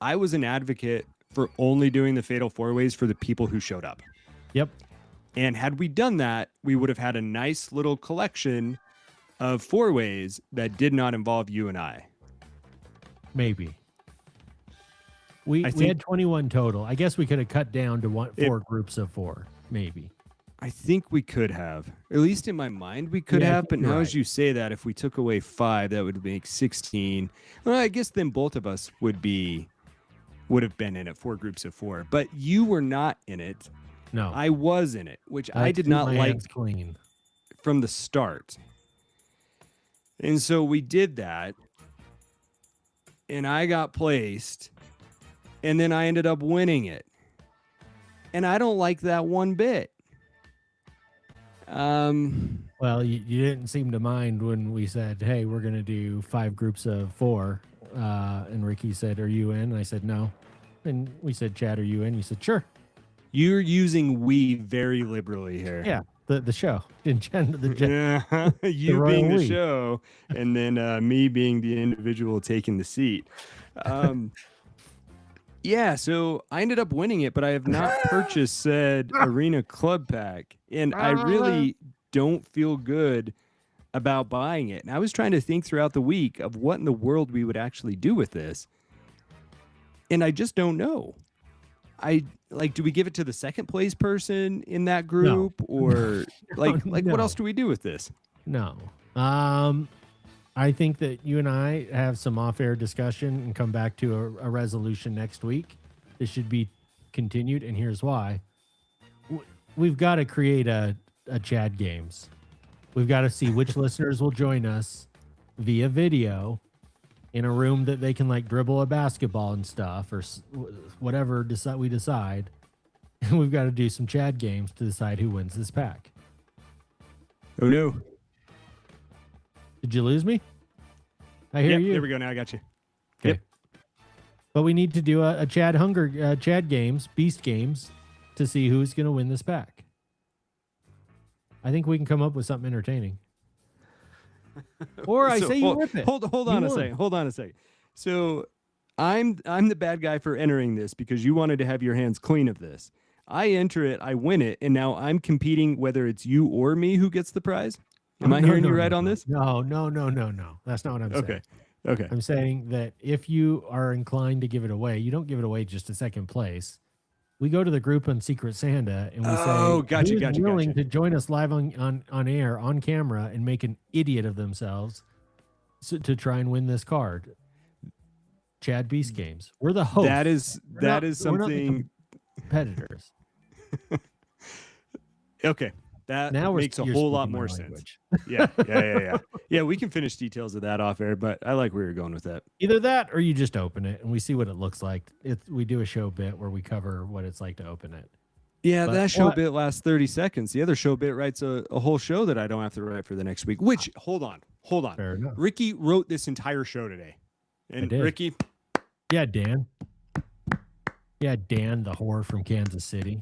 I was an advocate for only doing the Fatal 4-Ways for the people who showed up. Yep. And had we done that, we would have had a nice little collection of 4-Ways that did not involve you and I. Maybe. We had 21 total. I guess we could have cut down to 4 groups of 4, maybe. I think we could have. At least in my mind, we could have. But now as you say that, if we took away 5, that would make 16. Well, I guess then both of us would have been in it, 4 groups of 4. But you were not in it. No. I was in it, which I did not like clean from the start. And so we did that. And I got placed. And then I ended up winning it. and I don't like that one bit. Well, you didn't seem to mind when we said, "Hey, we're going to do 5 groups of 4," and Ricky said, "Are you in?" And I said, "No," and we said, "Chad, are you in?" You said, "Sure." You're using "we" very liberally here. Yeah, the show, you being the we. show, and then me being the individual taking the seat. Yeah, so I ended up winning it, but I have not purchased said Arena Club Pack, and I really don't feel good about buying it. And I was trying to think throughout the week of what in the world we would actually do with this, and I just don't know. Do we give it to the second place person in that group, or what else do we do with this? No. I think that you and I have some off-air discussion and come back to a resolution next week. This should be continued, and here's why. We've got to create a Chad Games. We've got to see which listeners will join us via video in a room that they can like dribble a basketball and stuff, or whatever we decide. And we've got to do some Chad Games to decide who wins this pack. Oh no. Did you lose me? I hear you. There we go. Now I got you. Okay. Yep. But we need to do a Chad Games, Beast Games, to see who's going to win this pack. I think we can come up with something entertaining. Or I say you rip it. Hold on a second. Hold on a second. So I'm the bad guy for entering this because you wanted to have your hands clean of this. I enter it, I win it, and now I'm competing whether it's you or me who gets the prize. Am I hearing you right on this? No. That's not what I'm saying. Okay. I'm saying that if you are inclined to give it away, you don't give it away just to second place. We go to the group on Secret Santa and we say, who's willing to join us live on air, on camera, and make an idiot of themselves to try and win this card. Chad Beast Games. We're the host. That is something. Competitors. Okay. That now makes a whole lot more sense. Yeah. Yeah, we can finish details of that off air, but I like where you're going with that. Either that or you just open it and we see what it looks like. We do a show bit where we cover what it's like to open it. Yeah, that show bit lasts 30 seconds. The other show bit writes a whole show that I don't have to write for the next week, which, hold on. Fair enough. Ricky wrote this entire show today. And Ricky. Yeah, Dan. Yeah, Dan, the whore from Kansas City.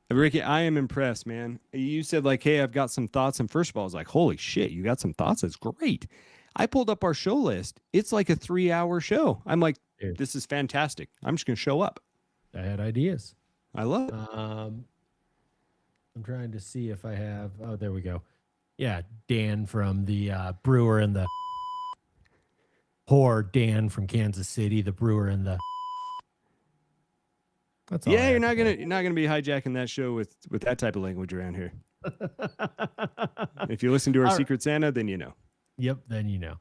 Ricky, I am impressed, man. You said like, hey, I've got some thoughts. And first of all, I was like, holy shit, you got some thoughts? That's great. I pulled up our show list. It's like a 3-hour show. I'm like, this is fantastic. I'm just going to show up. I had ideas. I love it. I'm trying to see if I have. Oh, there we go. Yeah, Dan from the brewer and the whore. Dan from Kansas City, the brewer and the. That's all. Yeah, you're not gonna be hijacking that show with that type of language around here. If you listen to our Secret Santa, then you know. Yep, then you know.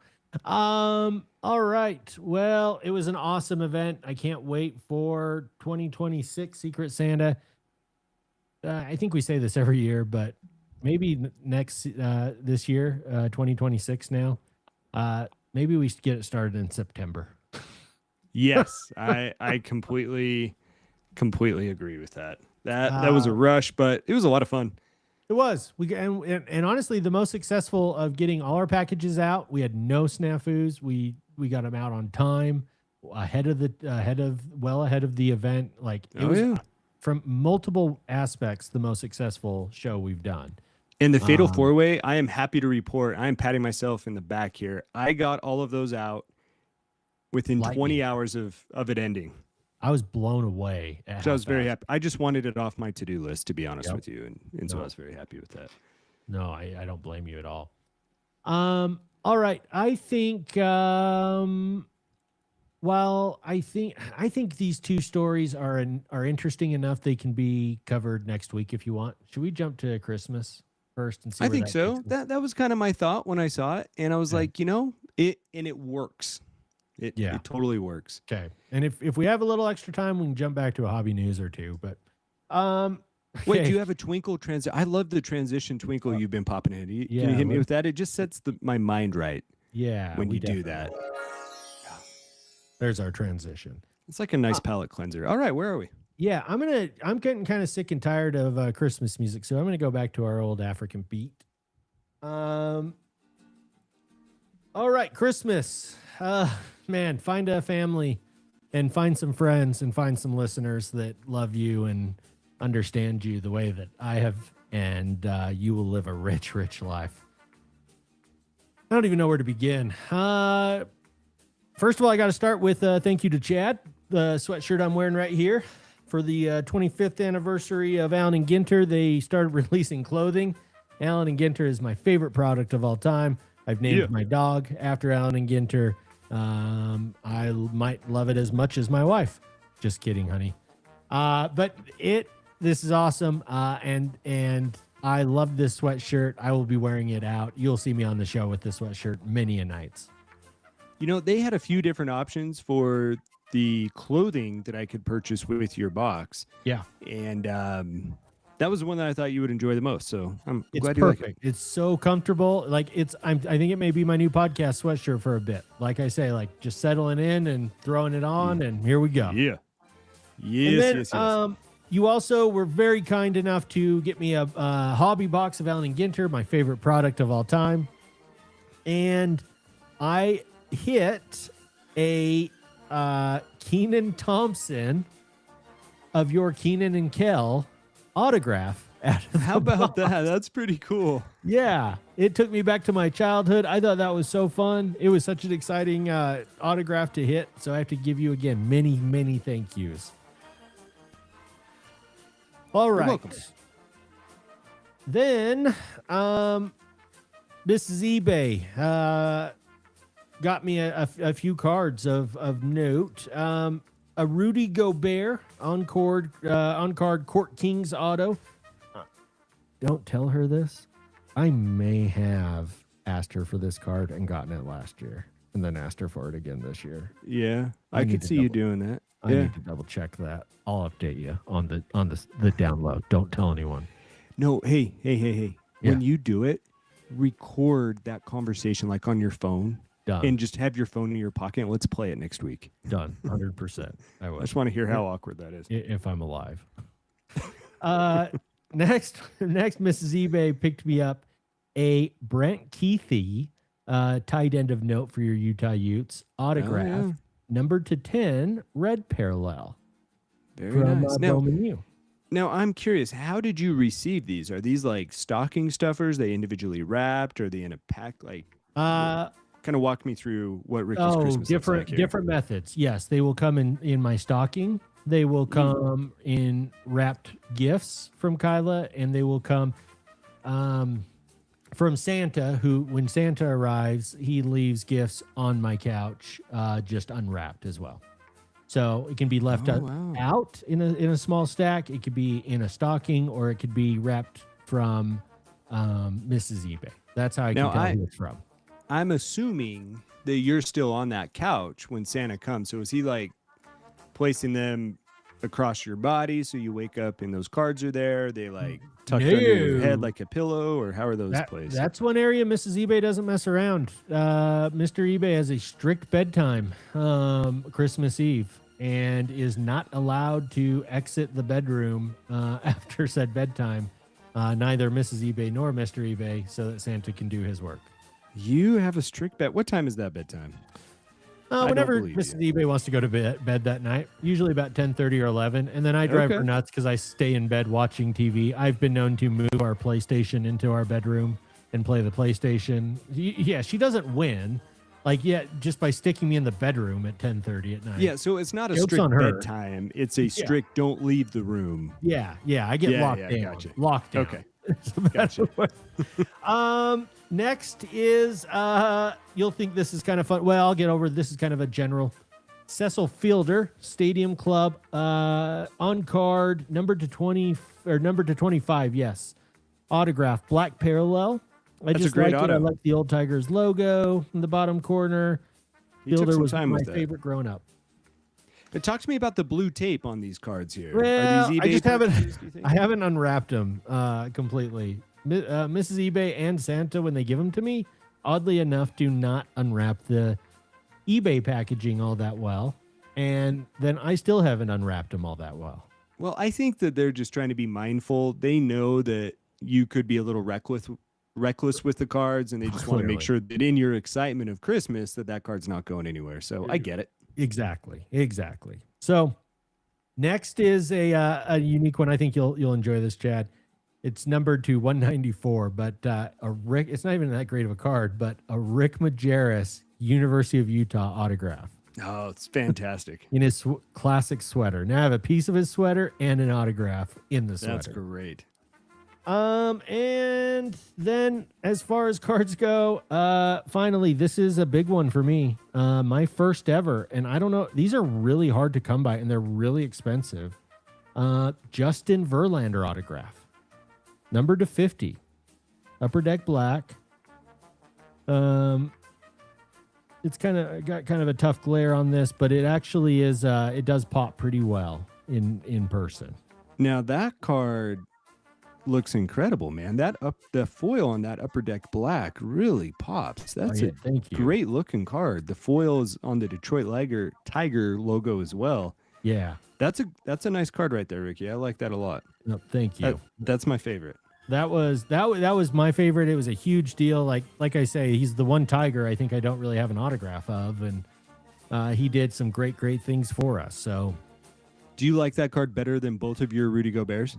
All right. Well, it was an awesome event. I can't wait for 2026 Secret Santa. I think we say this every year, but maybe this year, 2026 now. Maybe we get it started in September. Yes, I completely agree with that. That was a rush, but it was a lot of fun. It was. And honestly, the most successful of getting all our packages out. We had no snafus. We got them out on time, ahead of the event. Like it was from multiple aspects the most successful show we've done. In the Fatal 4-Way, I am happy to report. I am patting myself in the back here. I got all of those out within 20 hours of it ending. I was blown away. So I was very happy. I just wanted it off my to-do list, to be honest with you. And so I was very happy with that. No, I don't blame you at all. All right. I think, I think these two stories are interesting enough. They can be covered next week if you want. Should we jump to Christmas first and see? I think so. That was kind of my thought when I saw it. And I was like, it works. It totally works. Okay. And if we have a little extra time, we can jump back to a hobby news or two. But wait, do you have a twinkle transition? I love the transition twinkle you've been popping in. Can you hit me with that? It just sets my mind right. Yeah. When you do that. There's our transition. It's like a nice palate cleanser. All right, where are we? Yeah, I'm getting kind of sick and tired of Christmas music, so I'm gonna go back to our old African beat. Um, all right, Christmas. Man, find a family and find some friends and find some listeners that love you and understand you the way that I have, and you will live a rich, rich life. I don't even know where to begin. First of all, I got to start with thank you to Chad, the sweatshirt I'm wearing right here. For the 25th anniversary of Allen and Ginter, they started releasing clothing. Allen and Ginter is my favorite product of all time. I've named my dog after Allen and Ginter. I might love it as much as my wife. Just kidding, honey. But this is awesome. And I love this sweatshirt. I will be wearing it out. You'll see me on the show with this sweatshirt many a nights. You know, they had a few different options for the clothing that I could purchase with your box. Yeah. And that was the one that I thought you would enjoy the most. So I'm glad you perfect. like it. It's so comfortable. Like I think it may be my new podcast sweatshirt for a bit. Like I say, like just settling in and throwing it on, and here we go. Yeah. Yes. You also were very kind enough to get me a hobby box of Allen and Ginter, my favorite product of all time. And I hit a Keenan Thompson of your Keenan and Kel autograph. How about that? That's pretty cool. Yeah, it took me back to my childhood. I thought that was so fun. It was such an exciting autograph to hit. So I have to give you again many, many thank yous. All right. You're welcome. Then, Mrs. eBay got me a few cards of note. A Rudy Gobert on card Court Kings auto. Don't tell her this. I may have asked her for this card and gotten it last year, and then asked her for it again this year. Yeah, I could see you doing that. I need to double check that. I'll update you on the download. Don't tell anyone. No, hey. Yeah. When you do it, record that conversation like on your phone. Done. And just have your phone in your pocket and let's play it next week. Done. 100%. I will. I just want to hear how awkward that is. If I'm alive. Next, Mrs. eBay picked me up a Brent Keithy tight end of note for your Utah Utes autograph, numbered to 10, red parallel. Very nice. Now I'm curious, how did you receive these? Are these like stocking stuffers? They individually wrapped? Are they in a pack? Like, kind of walk me through what Ricky's Christmas looks like here. Different methods. Yes, they will come in my stocking. They will come in wrapped gifts from Kyla, and they will come from Santa, who, when Santa arrives, he leaves gifts on my couch, just unwrapped as well. So it can be left out in a small stack. It could be in a stocking, or it could be wrapped from Mrs. eBay. That's how I can tell who it's from. I'm assuming that you're still on that couch when Santa comes. So is he like placing them across your body so you wake up and those cards are there? Are they like tucked under your head like a pillow, or how are those placed? That's one area Mrs. eBay doesn't mess around. Mr. eBay has a strict bedtime Christmas Eve and is not allowed to exit the bedroom after said bedtime. Neither Mrs. eBay nor Mr. eBay, so that Santa can do his work. You have a strict bed. What time is that bedtime? Whenever Mrs. eBay wants to go to bed that night, usually about 10:30 or 11, and then I drive her nuts because I stay in bed watching TV. I've been known to move our PlayStation into our bedroom and play the PlayStation. Yeah, she doesn't win. Just by sticking me in the bedroom at 10:30 at night. Yeah, so it's not a strict bedtime. It's a strict don't leave the room. Yeah, I get locked down. Gotcha. Locked down. Okay. Gotcha. Next is you'll think this is kind of fun. Well, I'll get over. This is kind of a general. Cecil Fielder, Stadium Club, on card, numbered to 20 or numbered to 25. Yes, autograph, black parallel. That's just a great auto. I like the old Tigers logo in the bottom corner. Fielder was my favorite growing up. But talk to me about the blue tape on these cards here. Well, Are these eBay I just purchases, haven't unwrapped them completely. Mrs. eBay and Santa, when they give them to me, oddly enough, do not unwrap the eBay packaging all that well. And then I still haven't unwrapped them all that well. Well, I think that they're just trying to be mindful. They know that you could be a little reckless with the cards, and they just want to make Clearly. sure that in your excitement of Christmas that card's not going anywhere. So I get it. Exactly. So next is a unique one. I think you'll enjoy this, Chad. It's numbered to 194, but it's not even that great of a card, but a Rick Majerus University of Utah autograph Oh, it's fantastic. in his classic sweater. Now I have a piece of his sweater and an autograph in the sweater. That's great. And then as far as cards go, finally, this is a big one for me. My first ever, and I don't know, these are really hard to come by and they're really expensive. Justin Verlander autograph, numbered to 50, upper deck black. It's got kind of a tough glare on this, but it actually is, it does pop pretty well in person. Now that card looks incredible, man. The foil on that upper deck black really pops. That's Thank you. great looking card. The foil is on the Detroit Tiger logo as well. Yeah. That's a nice card right there, Ricky. I like that a lot. No, thank you. That's my favorite. That was my favorite. It was a huge deal. Like I say, he's the one Tiger I think I don't really have an autograph of, and he did some great things for us. So, do you like that card better than both of your Rudy Goberts?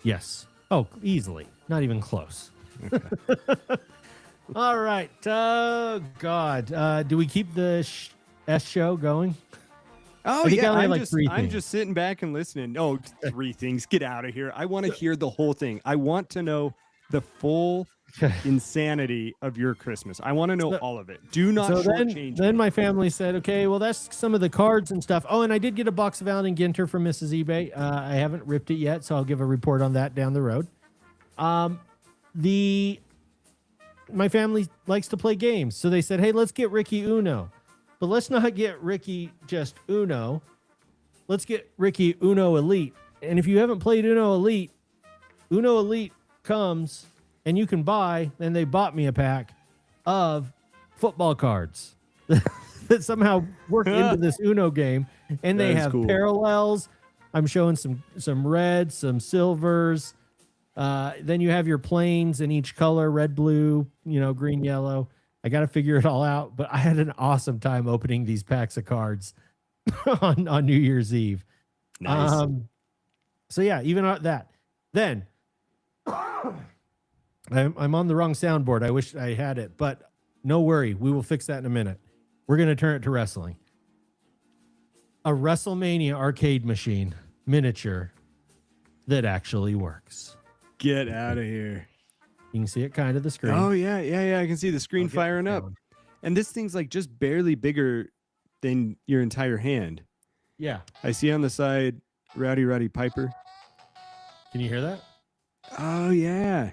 yes. Oh, easily. Not even close. Okay. All right. Oh God. Do we keep the S show going? Oh, I think yeah. I only like three I'm things. just sitting back and listening. Oh, three things. Get out of here. I want to hear the whole thing. I want to know the full insanity of your Christmas. I want to know all of it. Do not shortchange then me. my family said, okay, well, that's some of the cards and stuff. Oh, and I did get a box of Allen Ginter from Mrs. eBay. I haven't ripped it yet, so I'll give a report on that down the road. My family likes to play games, so they said, hey, let's get Ricky Uno. But let's not get Ricky just Uno. Let's get Ricky Uno Elite. And if you haven't played Uno Elite comes and you can buy, and they bought me a pack of football cards that somehow work into this Uno game. And they have parallels. I'm showing some reds, some silvers. Then you have your planes in each color, red, blue, green, yellow. I got to figure it all out, but I had an awesome time opening these packs of cards on New Year's Eve. Nice. So yeah, even that. Then I'm on the wrong soundboard. I wish I had it, but no worry. We will fix that in a minute. We're going to turn it to wrestling. A WrestleMania arcade machine miniature that actually works. Get out of here. You can see it kind of the screen. Oh, yeah. I can see the screen firing up. And this thing's like just barely bigger than your entire hand. Yeah. I see on the side, Roddy Piper. Can you hear that? Oh, yeah.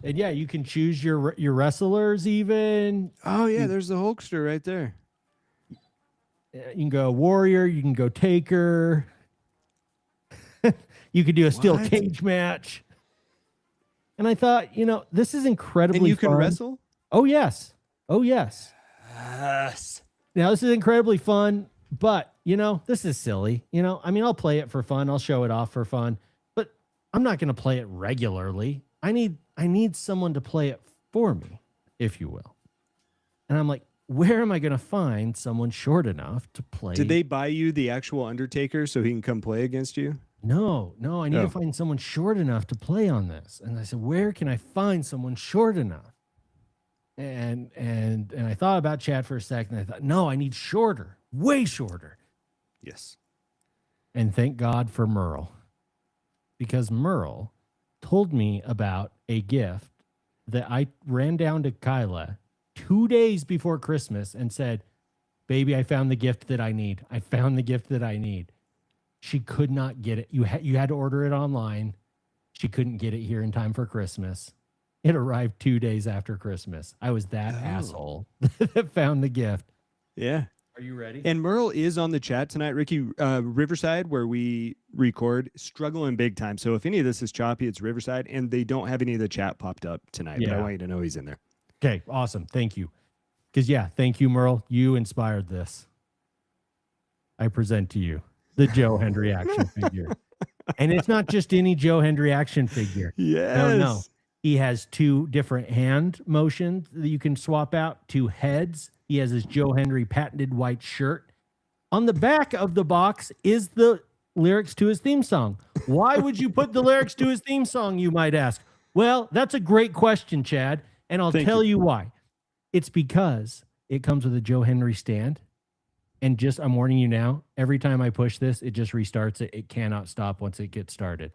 And yeah, you can choose your wrestlers even. Oh, yeah, there's the Hulkster right there. You can go Warrior. You can go Taker. You could do a steel cage match. And I thought, this is incredibly fun. And you can wrestle? Oh, yes. Yes. Now, this is incredibly fun, but, this is silly. I'll play it for fun. I'll show it off for fun, but I'm not going to play it regularly. I need someone to play it for me, if you will. And I'm like, where am I going to find someone short enough to play? Did they buy you the actual Undertaker so he can come play against you? No, I need to find someone short enough to play on this. And I said, where can I find someone short enough? And I thought about Chad for a second. I thought, no, I need shorter, way shorter. Yes. And thank God for Merle, because Merle told me about a gift that I ran down to Kyla 2 days before Christmas and said, baby, I found the gift that I need. I found the gift that I need. She could not get it. You had to order it online. She couldn't get it here in time for Christmas. It arrived 2 days after Christmas. I was that asshole that found the gift. Yeah. Are you ready? And Merle is on the chat tonight, Ricky. Riverside, where we record, struggling big time. So if any of this is choppy, it's Riverside, and they don't have any of the chat popped up tonight. Yeah. But I want you to know he's in there. Okay, awesome. Thank you. Because, thank you, Merle. You inspired this. I present to you the Joe Hendry action figure. And it's not just any Joe Hendry action figure. Yes. No. He has 2 different hand motions that you can swap out, 2 heads. He has his Joe Hendry patented white shirt. On the back of the box is the lyrics to his theme song. Why would you put the lyrics to his theme song, you might ask? Well, that's a great question, Chad, and I'll tell you why. It's because it comes with a Joe Hendry stand, and just, I'm warning you now, every time I push this, it just restarts it. It cannot stop once it gets started.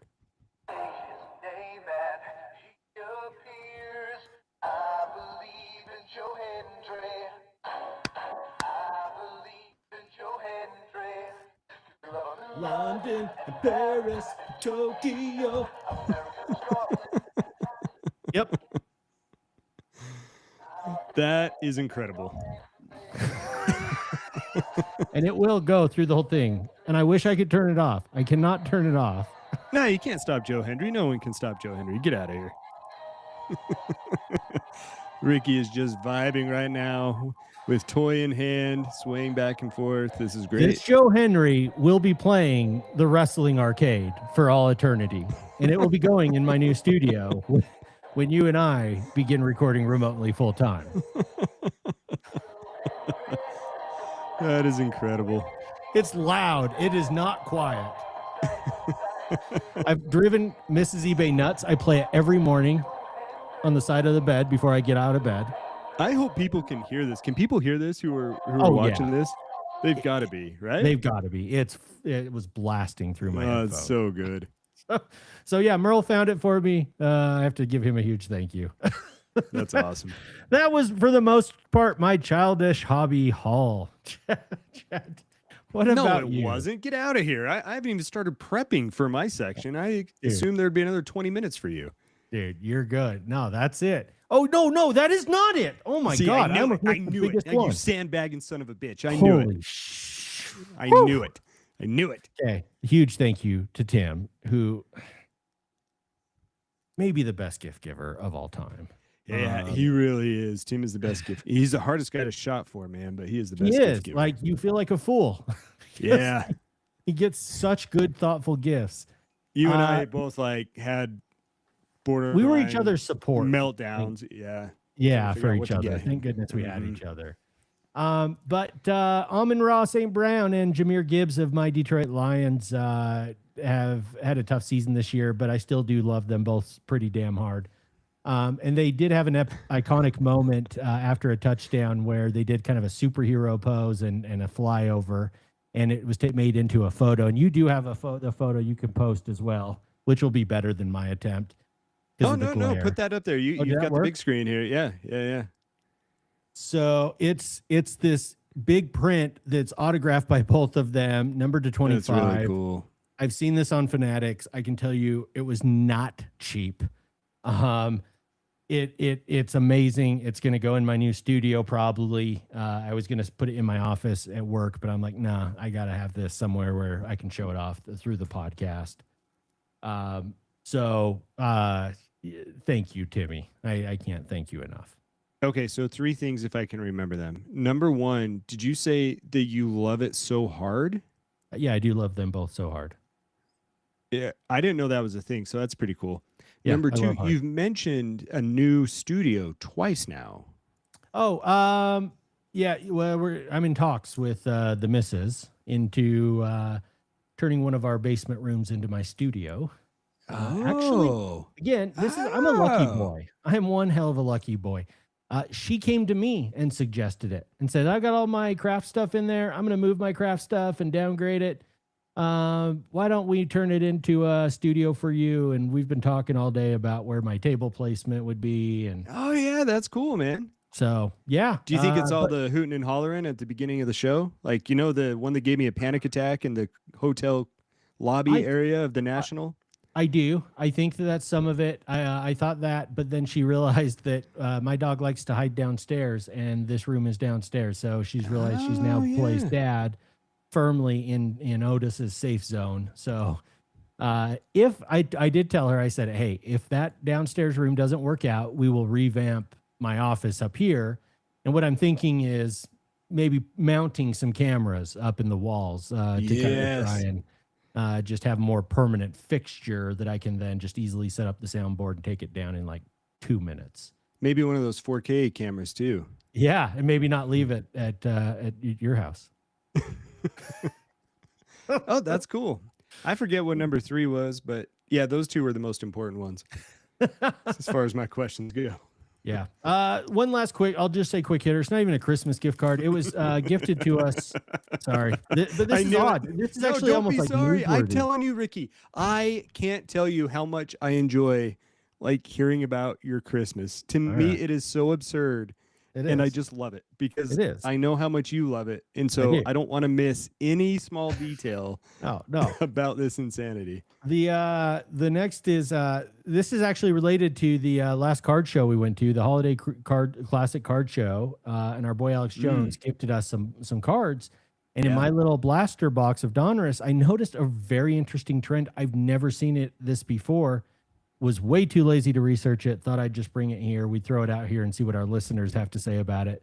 London, Paris, Tokyo. Yep. That is incredible. And it will go through the whole thing. And I wish I could turn it off. I cannot turn it off. No, you can't stop Joe Hendry. No one can stop Joe Hendry. Get out of here. Ricky is just vibing right now with toy in hand, swaying back and forth. This is great. This Joe Hendry will be playing the wrestling arcade for all eternity. And it will be going in my new studio when you and I begin recording remotely full time. That is incredible. It's loud. It is not quiet. I've driven Mrs. eBay nuts. I play it every morning on the side of the bed before I get out of bed. I hope people can hear this. Can people hear this who are watching this? They've got to be, right? They've got to be. It was blasting through my headphones. It's so good. So yeah, Merle found it for me. I have to give him a huge thank you. That's awesome. That was, for the most part, my childish hobby haul. Chad, what about you? No, it wasn't. Get out of here. I haven't even started prepping for my section. I assumed there'd be another 20 minutes for you. Dude, you're good. No, that's it. Oh, no, that is not it. Oh, my God. I knew it. You sandbagging son of a bitch. I knew it. Okay. Huge thank you to Tim, who may be the best gift giver of all time. Yeah, he really is. Tim is the best gift. He's the hardest guy to shop for, man, but he is the best gift giver. Like, you feel like a fool. Yeah. He gets such good, thoughtful gifts. You and I both had borderline. We were each other's support. Meltdowns. Yeah. Yeah, for each other. Thank goodness we had each other. But Amon-Ra St. Brown and Jameer Gibbs of my Detroit Lions have had a tough season this year, but I still do love them both pretty damn hard. And they did have an iconic moment after a touchdown where they did kind of a superhero pose and a flyover, and it was made into a photo. And you do have the photo you can post as well, which will be better than my attempt. Oh, no, put that up there. You've got the big screen here. Yeah. So it's this big print that's autographed by both of them, numbered to 25. That's really cool. I've seen this on Fanatics. I can tell you it was not cheap. It's amazing. It's going to go in my new studio probably. I was going to put it in my office at work, but I'm like, nah, I got to have this somewhere where I can show it off through the podcast. So thank you, Timmy. I can't thank you enough. Okay, so 3 things if I can remember them. Number 1, did you say that you love it so hard? Yeah, I do love them both so hard. Yeah, I didn't know that was a thing, so that's pretty cool. Yeah, Number 2, you've mentioned a new studio twice now. Oh, yeah. Well, I'm in talks with the missus into turning one of our basement rooms into my studio. Actually, again, I'm a lucky boy. I am one hell of a lucky boy. She came to me and suggested it and said, I got all my craft stuff in there. I'm going to move my craft stuff and downgrade it. Why don't we turn it into a studio for you? And we've been talking all day about where my table placement would be. And oh yeah, that's cool, man. So yeah. Do you think it's all the hooting and hollering at the beginning of the show? Like, the one that gave me a panic attack in the hotel lobby area of the National? I do. I think that's some of it. I thought that, but then she realized that my dog likes to hide downstairs, and this room is downstairs. So she's realized she's now placed Dad firmly in Otis's safe zone. So if I did tell her, I said, hey, if that downstairs room doesn't work out, we will revamp my office up here. And what I'm thinking is maybe mounting some cameras up in the walls to kind of try and just have a more permanent fixture that I can then just easily set up the soundboard and take it down in like 2 minutes. Maybe one of those 4K cameras too. Yeah, and maybe not leave it at your house. Oh, that's cool. I forget what number 3 was, but yeah, those two were the most important ones as far as my questions go. Yeah. One last I'll just say quick hitter. It's not even a Christmas gift card. It was gifted to us. Sorry. But this is odd. This is actually don't almost be like sorry. I'm newsworthy. telling you, Ricky, I can't tell you how much I enjoy like hearing about your Christmas. To me, it is so absurd. And I just love it because I know how much you love it. And so I don't want to miss any small detail about this insanity. The next is this is actually related to the last card show we went to, the holiday classic card show, and our boy Alex Jones gifted us some cards. And in my little blaster box of Donruss, I noticed a very interesting trend. I've never seen this before. Was way too lazy to research it. Thought I'd just bring it here. We'd throw it out here and see what our listeners have to say about it.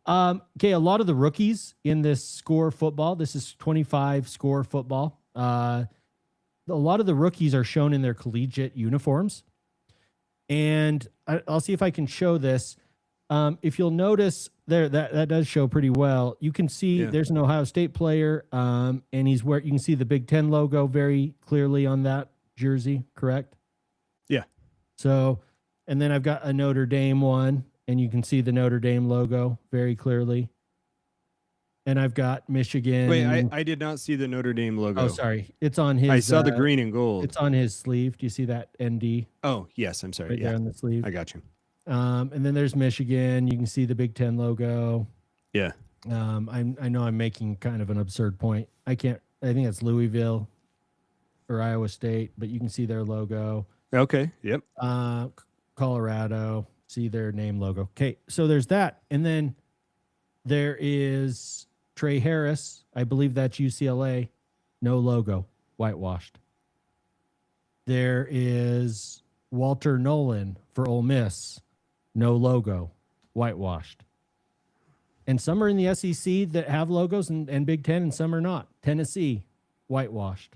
Okay, a lot of the rookies in this score football, this is 25 score football. A lot of the rookies are shown in their collegiate uniforms. And I'll see if I can show this. If you'll notice there, that does show pretty well. You can see there's an Ohio State player, and you can see the Big Ten logo very clearly on that jersey, correct? Yeah. So, and then I've got a Notre Dame one, and you can see the Notre Dame logo very clearly. And I've got Michigan. Wait, I did not see the Notre Dame logo. Oh, sorry. It's on his. I saw the green and gold. It's on his sleeve. Do you see that ND? Oh, yes. I'm sorry. Right there on the sleeve. I got you. And then there's Michigan. You can see the Big Ten logo. Yeah. I know I'm making kind of an absurd point. I think it's Louisville or Iowa State, but you can see their logo. Okay. Yep. Colorado, see their name logo. Okay, so there's that. And then there is Trey Harris. I believe that's UCLA. No logo, whitewashed. There is Walter Nolan for Ole Miss. No logo, whitewashed. And some are in the SEC that have logos and Big Ten, and some are not. Tennessee, whitewashed.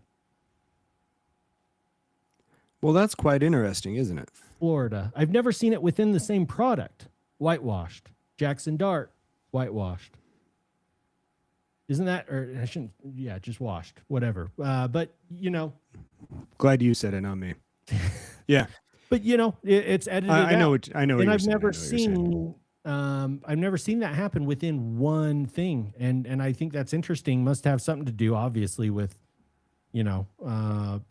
Well, that's quite interesting, isn't it? Florida. I've never seen it within the same product. Whitewashed. Jackson Dart. Whitewashed. Isn't that, or I shouldn't, yeah, just washed. Whatever. But, you know. Glad you said it, not me. Yeah. But, you know, it's edited I know out. what and I've never seen that happen within one thing. And I think that's interesting. Must have something to do, obviously, with, you know,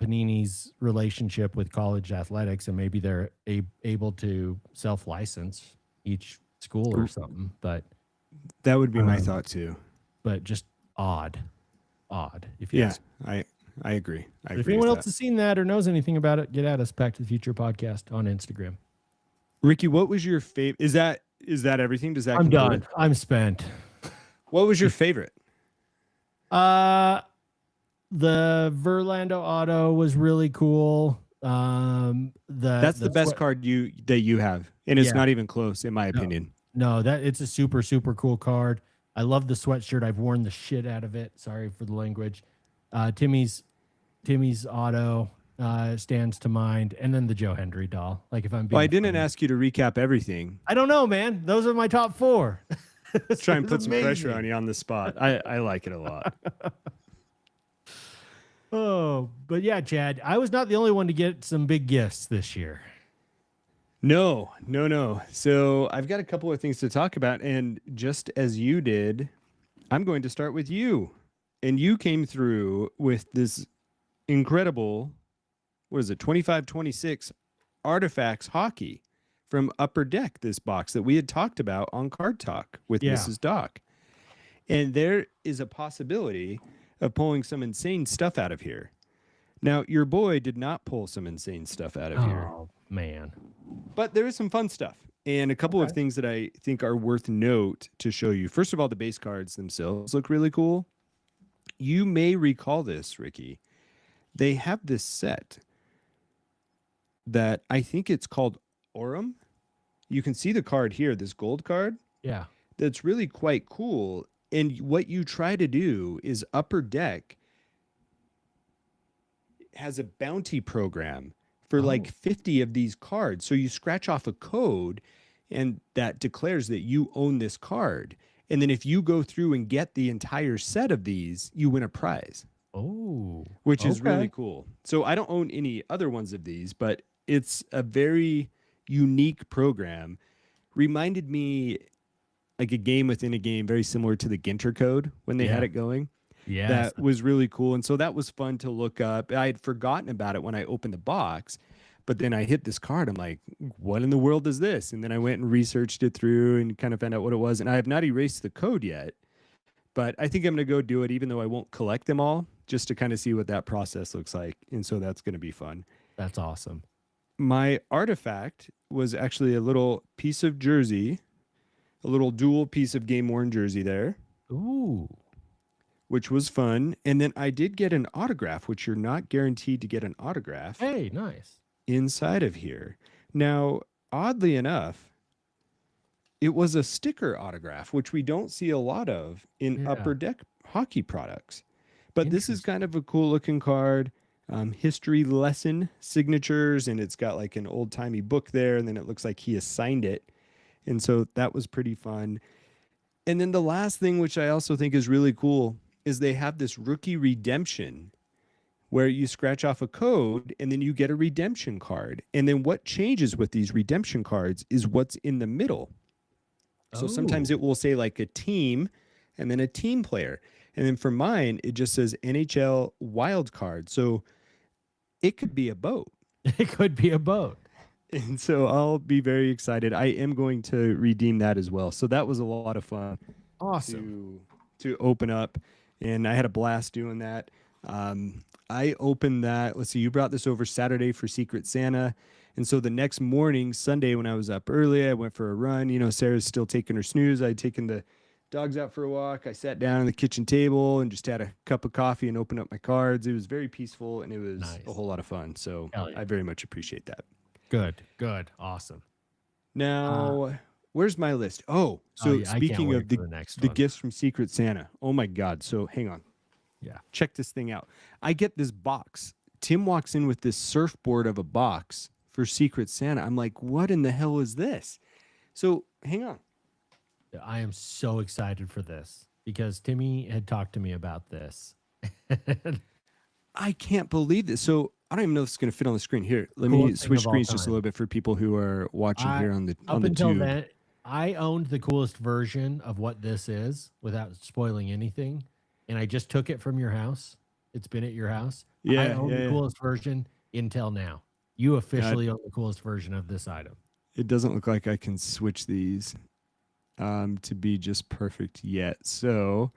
Panini's relationship with college athletics, and maybe they're able to self-license each school or something. But that would be my thought too. But just odd. If you ask. I agree. If anyone else has seen that or knows anything about it, get at us. Back to the Future podcast on Instagram. Ricky, what was your favorite? Is that everything? Does that? I'm done. I'm spent. What was your favorite? The Verlando auto was really cool. That's the best card that you have, and it's not even close, in my opinion. No, it's a super, super cool card. I love the sweatshirt. I've worn the shit out of it. Sorry for the language. Timmy's auto stands to mind, and then the Joe Hendry doll. Like, if I'm being, I didn't ask you to recap everything. I don't know, man. Those are my top 4. Let's try and put some pressure on you on the spot. I like it a lot. Oh, but yeah, Chad, I was not the only one to get some big gifts this year. No. So I've got a couple of things to talk about. And just as you did, I'm going to start with you. And you came through with this incredible, 25-26 Artifacts hockey from Upper Deck, this box that we had talked about on Card Talk with Mrs. Doc. And there is a possibility of pulling some insane stuff out of here. Now, your boy did not pull some insane stuff out of here. Oh, man. But there is some fun stuff. And a couple of things that I think are worth note to show you. First of all, the base cards themselves look really cool. You may recall this, Ricky. They have this set that I think it's called Aurum. You can see the card here, this gold card. Yeah. That's really quite cool. And what you try to do is Upper Deck has a bounty program for like 50 of these cards. So you scratch off a code and that declares that you own this card. And then if you go through and get the entire set of these, you win a prize. Oh, which is really cool. So I don't own any other ones of these, but it's a very unique program. Reminded me like a game within a game, very similar to the Ginter code when they had it going. Yeah. That was really cool. And so that was fun to look up. I had forgotten about it when I opened the box, but then I hit this card. I'm like, what in the world is this? And then I went and researched it through and kind of found out what it was. And I have not erased the code yet, but I think I'm going to go do it, even though I won't collect them all, just to kind of see what that process looks like. And so that's going to be fun. That's awesome. My artifact was actually a little piece of jersey, a little dual piece of game worn jersey there. Ooh. Which was fun. And then I did get an autograph, which you're not guaranteed to get an autograph. Hey, nice. Inside of here. Now, oddly enough, it was a sticker autograph, which we don't see a lot of in Upper Deck hockey products. But this is kind of a cool looking card. History lesson signatures, and it's got like an old timey book there, and then it looks like he assigned it. And so that was pretty fun. And then the last thing, which I also think is really cool, is they have this rookie redemption where you scratch off a code and then you get a redemption card. And then what changes with these redemption cards is what's in the middle. So sometimes it will say like a team and then a team player. And then for mine, it just says NHL wild card. So it could be a boat. It could be a boat. And so I'll be very excited. I am going to redeem that as well. So that was a lot of fun. Awesome. To open up. And I had a blast doing that. I opened that. Let's see, you brought this over Saturday for Secret Santa. And so the next morning, Sunday, when I was up early, I went for a run. You know, Sarah's still taking her snooze. I had taken the dogs out for a walk. I sat down at the kitchen table and just had a cup of coffee and opened up my cards. It was very peaceful and it was a whole lot of fun. So I very much appreciate that. Good. Awesome. Now, where's my list? Speaking of the gifts from Secret Santa. Oh my God. So hang on. Yeah. Check this thing out. I get this box. Tim walks in with this surfboard of a box for Secret Santa. I'm like, what in the hell is this? So hang on. I am so excited for this because Timmy had talked to me about this. I can't believe this. So I don't even know if it's going to fit on the screen. Here, let me switch screens just a little bit for people who are watching here on the tube. Up until then, I owned the coolest version of what this is without spoiling anything. And I just took it from your house. It's been at your house. I own the coolest version until now. You officially own the coolest version of this item. It doesn't look like I can switch these to be just perfect yet. So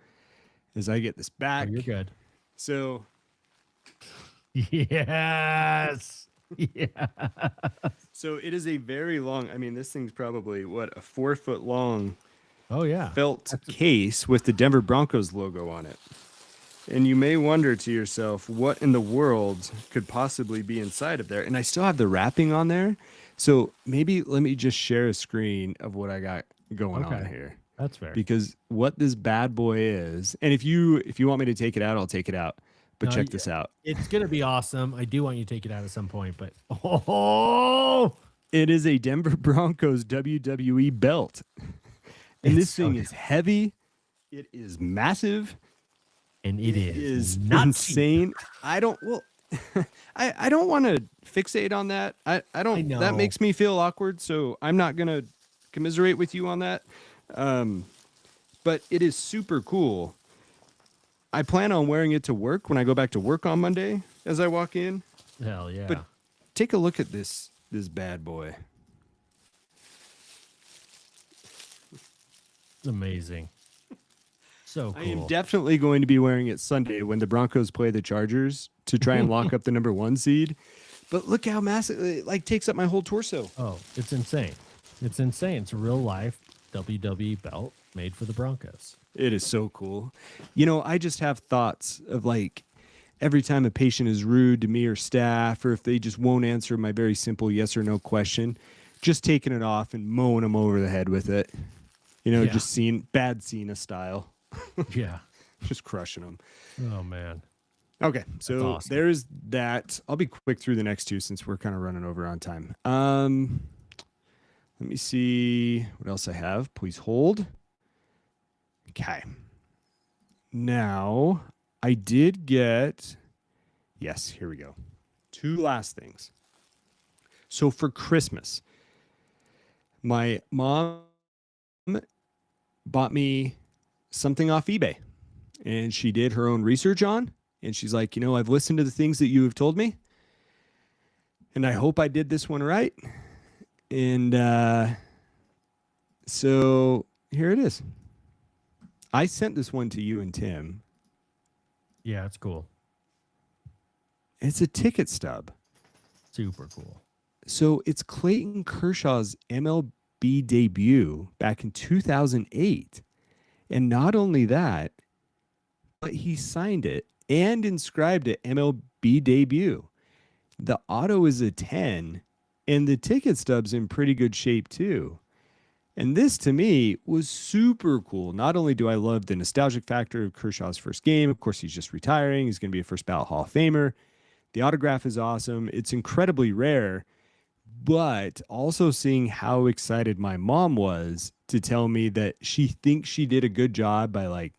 as I get this back. Oh, you're good. So. Yes. Yeah. So it is a very long, I mean, this thing's probably, what, a 4 foot long felt case with the Denver Broncos logo on it. And you may wonder to yourself, what in the world could possibly be inside of there? And I still have the wrapping on there. So maybe let me just share a screen of what I got going on here. That's fair. Because what this bad boy is, and if you want me to take it out, I'll take it out. But check this out. It's going to be awesome. I do want you to take it out at some point, but it is a Denver Broncos WWE belt. And this thing is heavy. It is massive. And it is insane. I don't I don't want to fixate on that. I don't that makes me feel awkward, so I'm not going to commiserate with you on that. But it is super cool. I plan on wearing it to work when I go back to work on Monday as I walk in. Hell yeah. But take a look at this bad boy. It's amazing. So cool. I am definitely going to be wearing it Sunday when the Broncos play the Chargers to try and lock up the number 1 seed. But look how massive it takes up my whole torso. Oh, it's insane. It's insane. It's a real life WWE belt made for the Broncos. It is so cool. You know, I just have thoughts of like every time a patient is rude to me or staff, or if they just won't answer my very simple yes or no question, just taking it off and mowing them over the head with it. You know, just bad Cena style. Yeah. Just crushing them. Oh man. Okay, so awesome. there's that. I'll be quick through the next two since we're kind of running over on time. Let me see what else I have. Please hold. Okay. Now, I did get, yes, here we go. Two last things. So for Christmas, my mom bought me something off eBay, and she did her own research on, and she's like, I've listened to the things that you have told me, and I hope I did this one right. And so here it is. I sent this one to you and Tim. Yeah, it's cool. It's a ticket stub. Super cool. So it's Clayton Kershaw's MLB debut back in 2008. And not only that, but he signed it and inscribed it MLB debut. The auto is a 10, and the ticket stub's in pretty good shape too. And this to me was super cool. Not only do I love the nostalgic factor of Kershaw's first game, of course, he's just retiring. He's going to be a first ballot Hall of Famer. The autograph is awesome. It's incredibly rare, but also seeing how excited my mom was to tell me that she thinks she did a good job by like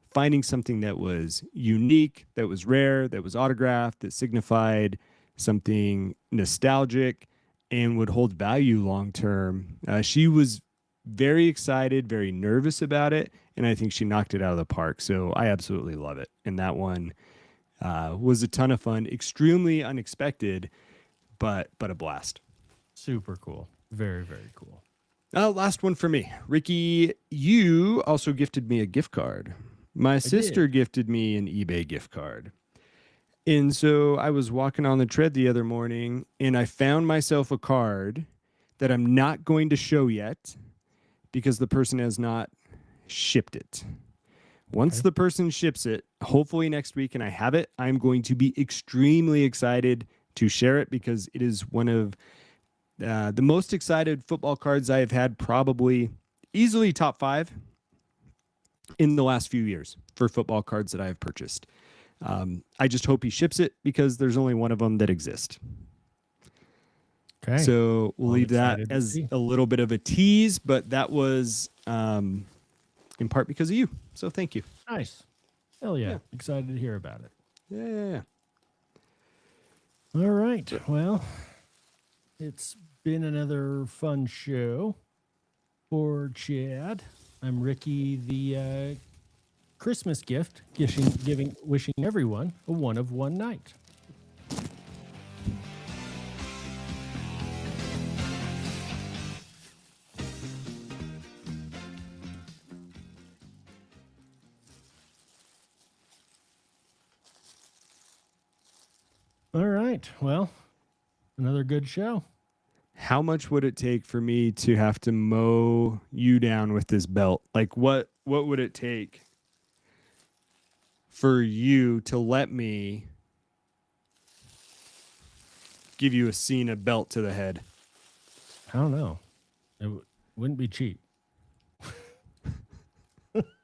finding something that was unique, that was rare, that was autographed, that signified something nostalgic and would hold value long term. She was very excited, very nervous about it, and I think she knocked it out of the park. So I absolutely love it. And that one was a ton of fun, extremely unexpected, but a blast. Super cool. Very, very cool. Last one for me. Ricky, you also gifted me a gift card. My sister gifted me an eBay gift card. And so I was walking on the tread the other morning, and I found myself a card that I'm not going to show yet because the person has not shipped it. Once the person ships it, hopefully next week, and I have it, I'm going to be extremely excited to share it because it is one of the most excited football cards I have had, probably easily top 5 in the last few years for football cards that I have purchased. I just hope he ships it because there's only one of them that exist. Okay. So we'll leave that as a little bit of a tease, but that was in part because of you. So thank you. Nice. Hell yeah. Excited to hear about it. Yeah. All right. Well, it's been another fun show for Chad. I'm Ricky, the Christmas gift, wishing everyone a one of one night. All right. Well, another good show. How much would it take for me to have to mow you down with this belt? Like what would it take for you to let me give you a Cena belt to the head? I don't know. It wouldn't be cheap.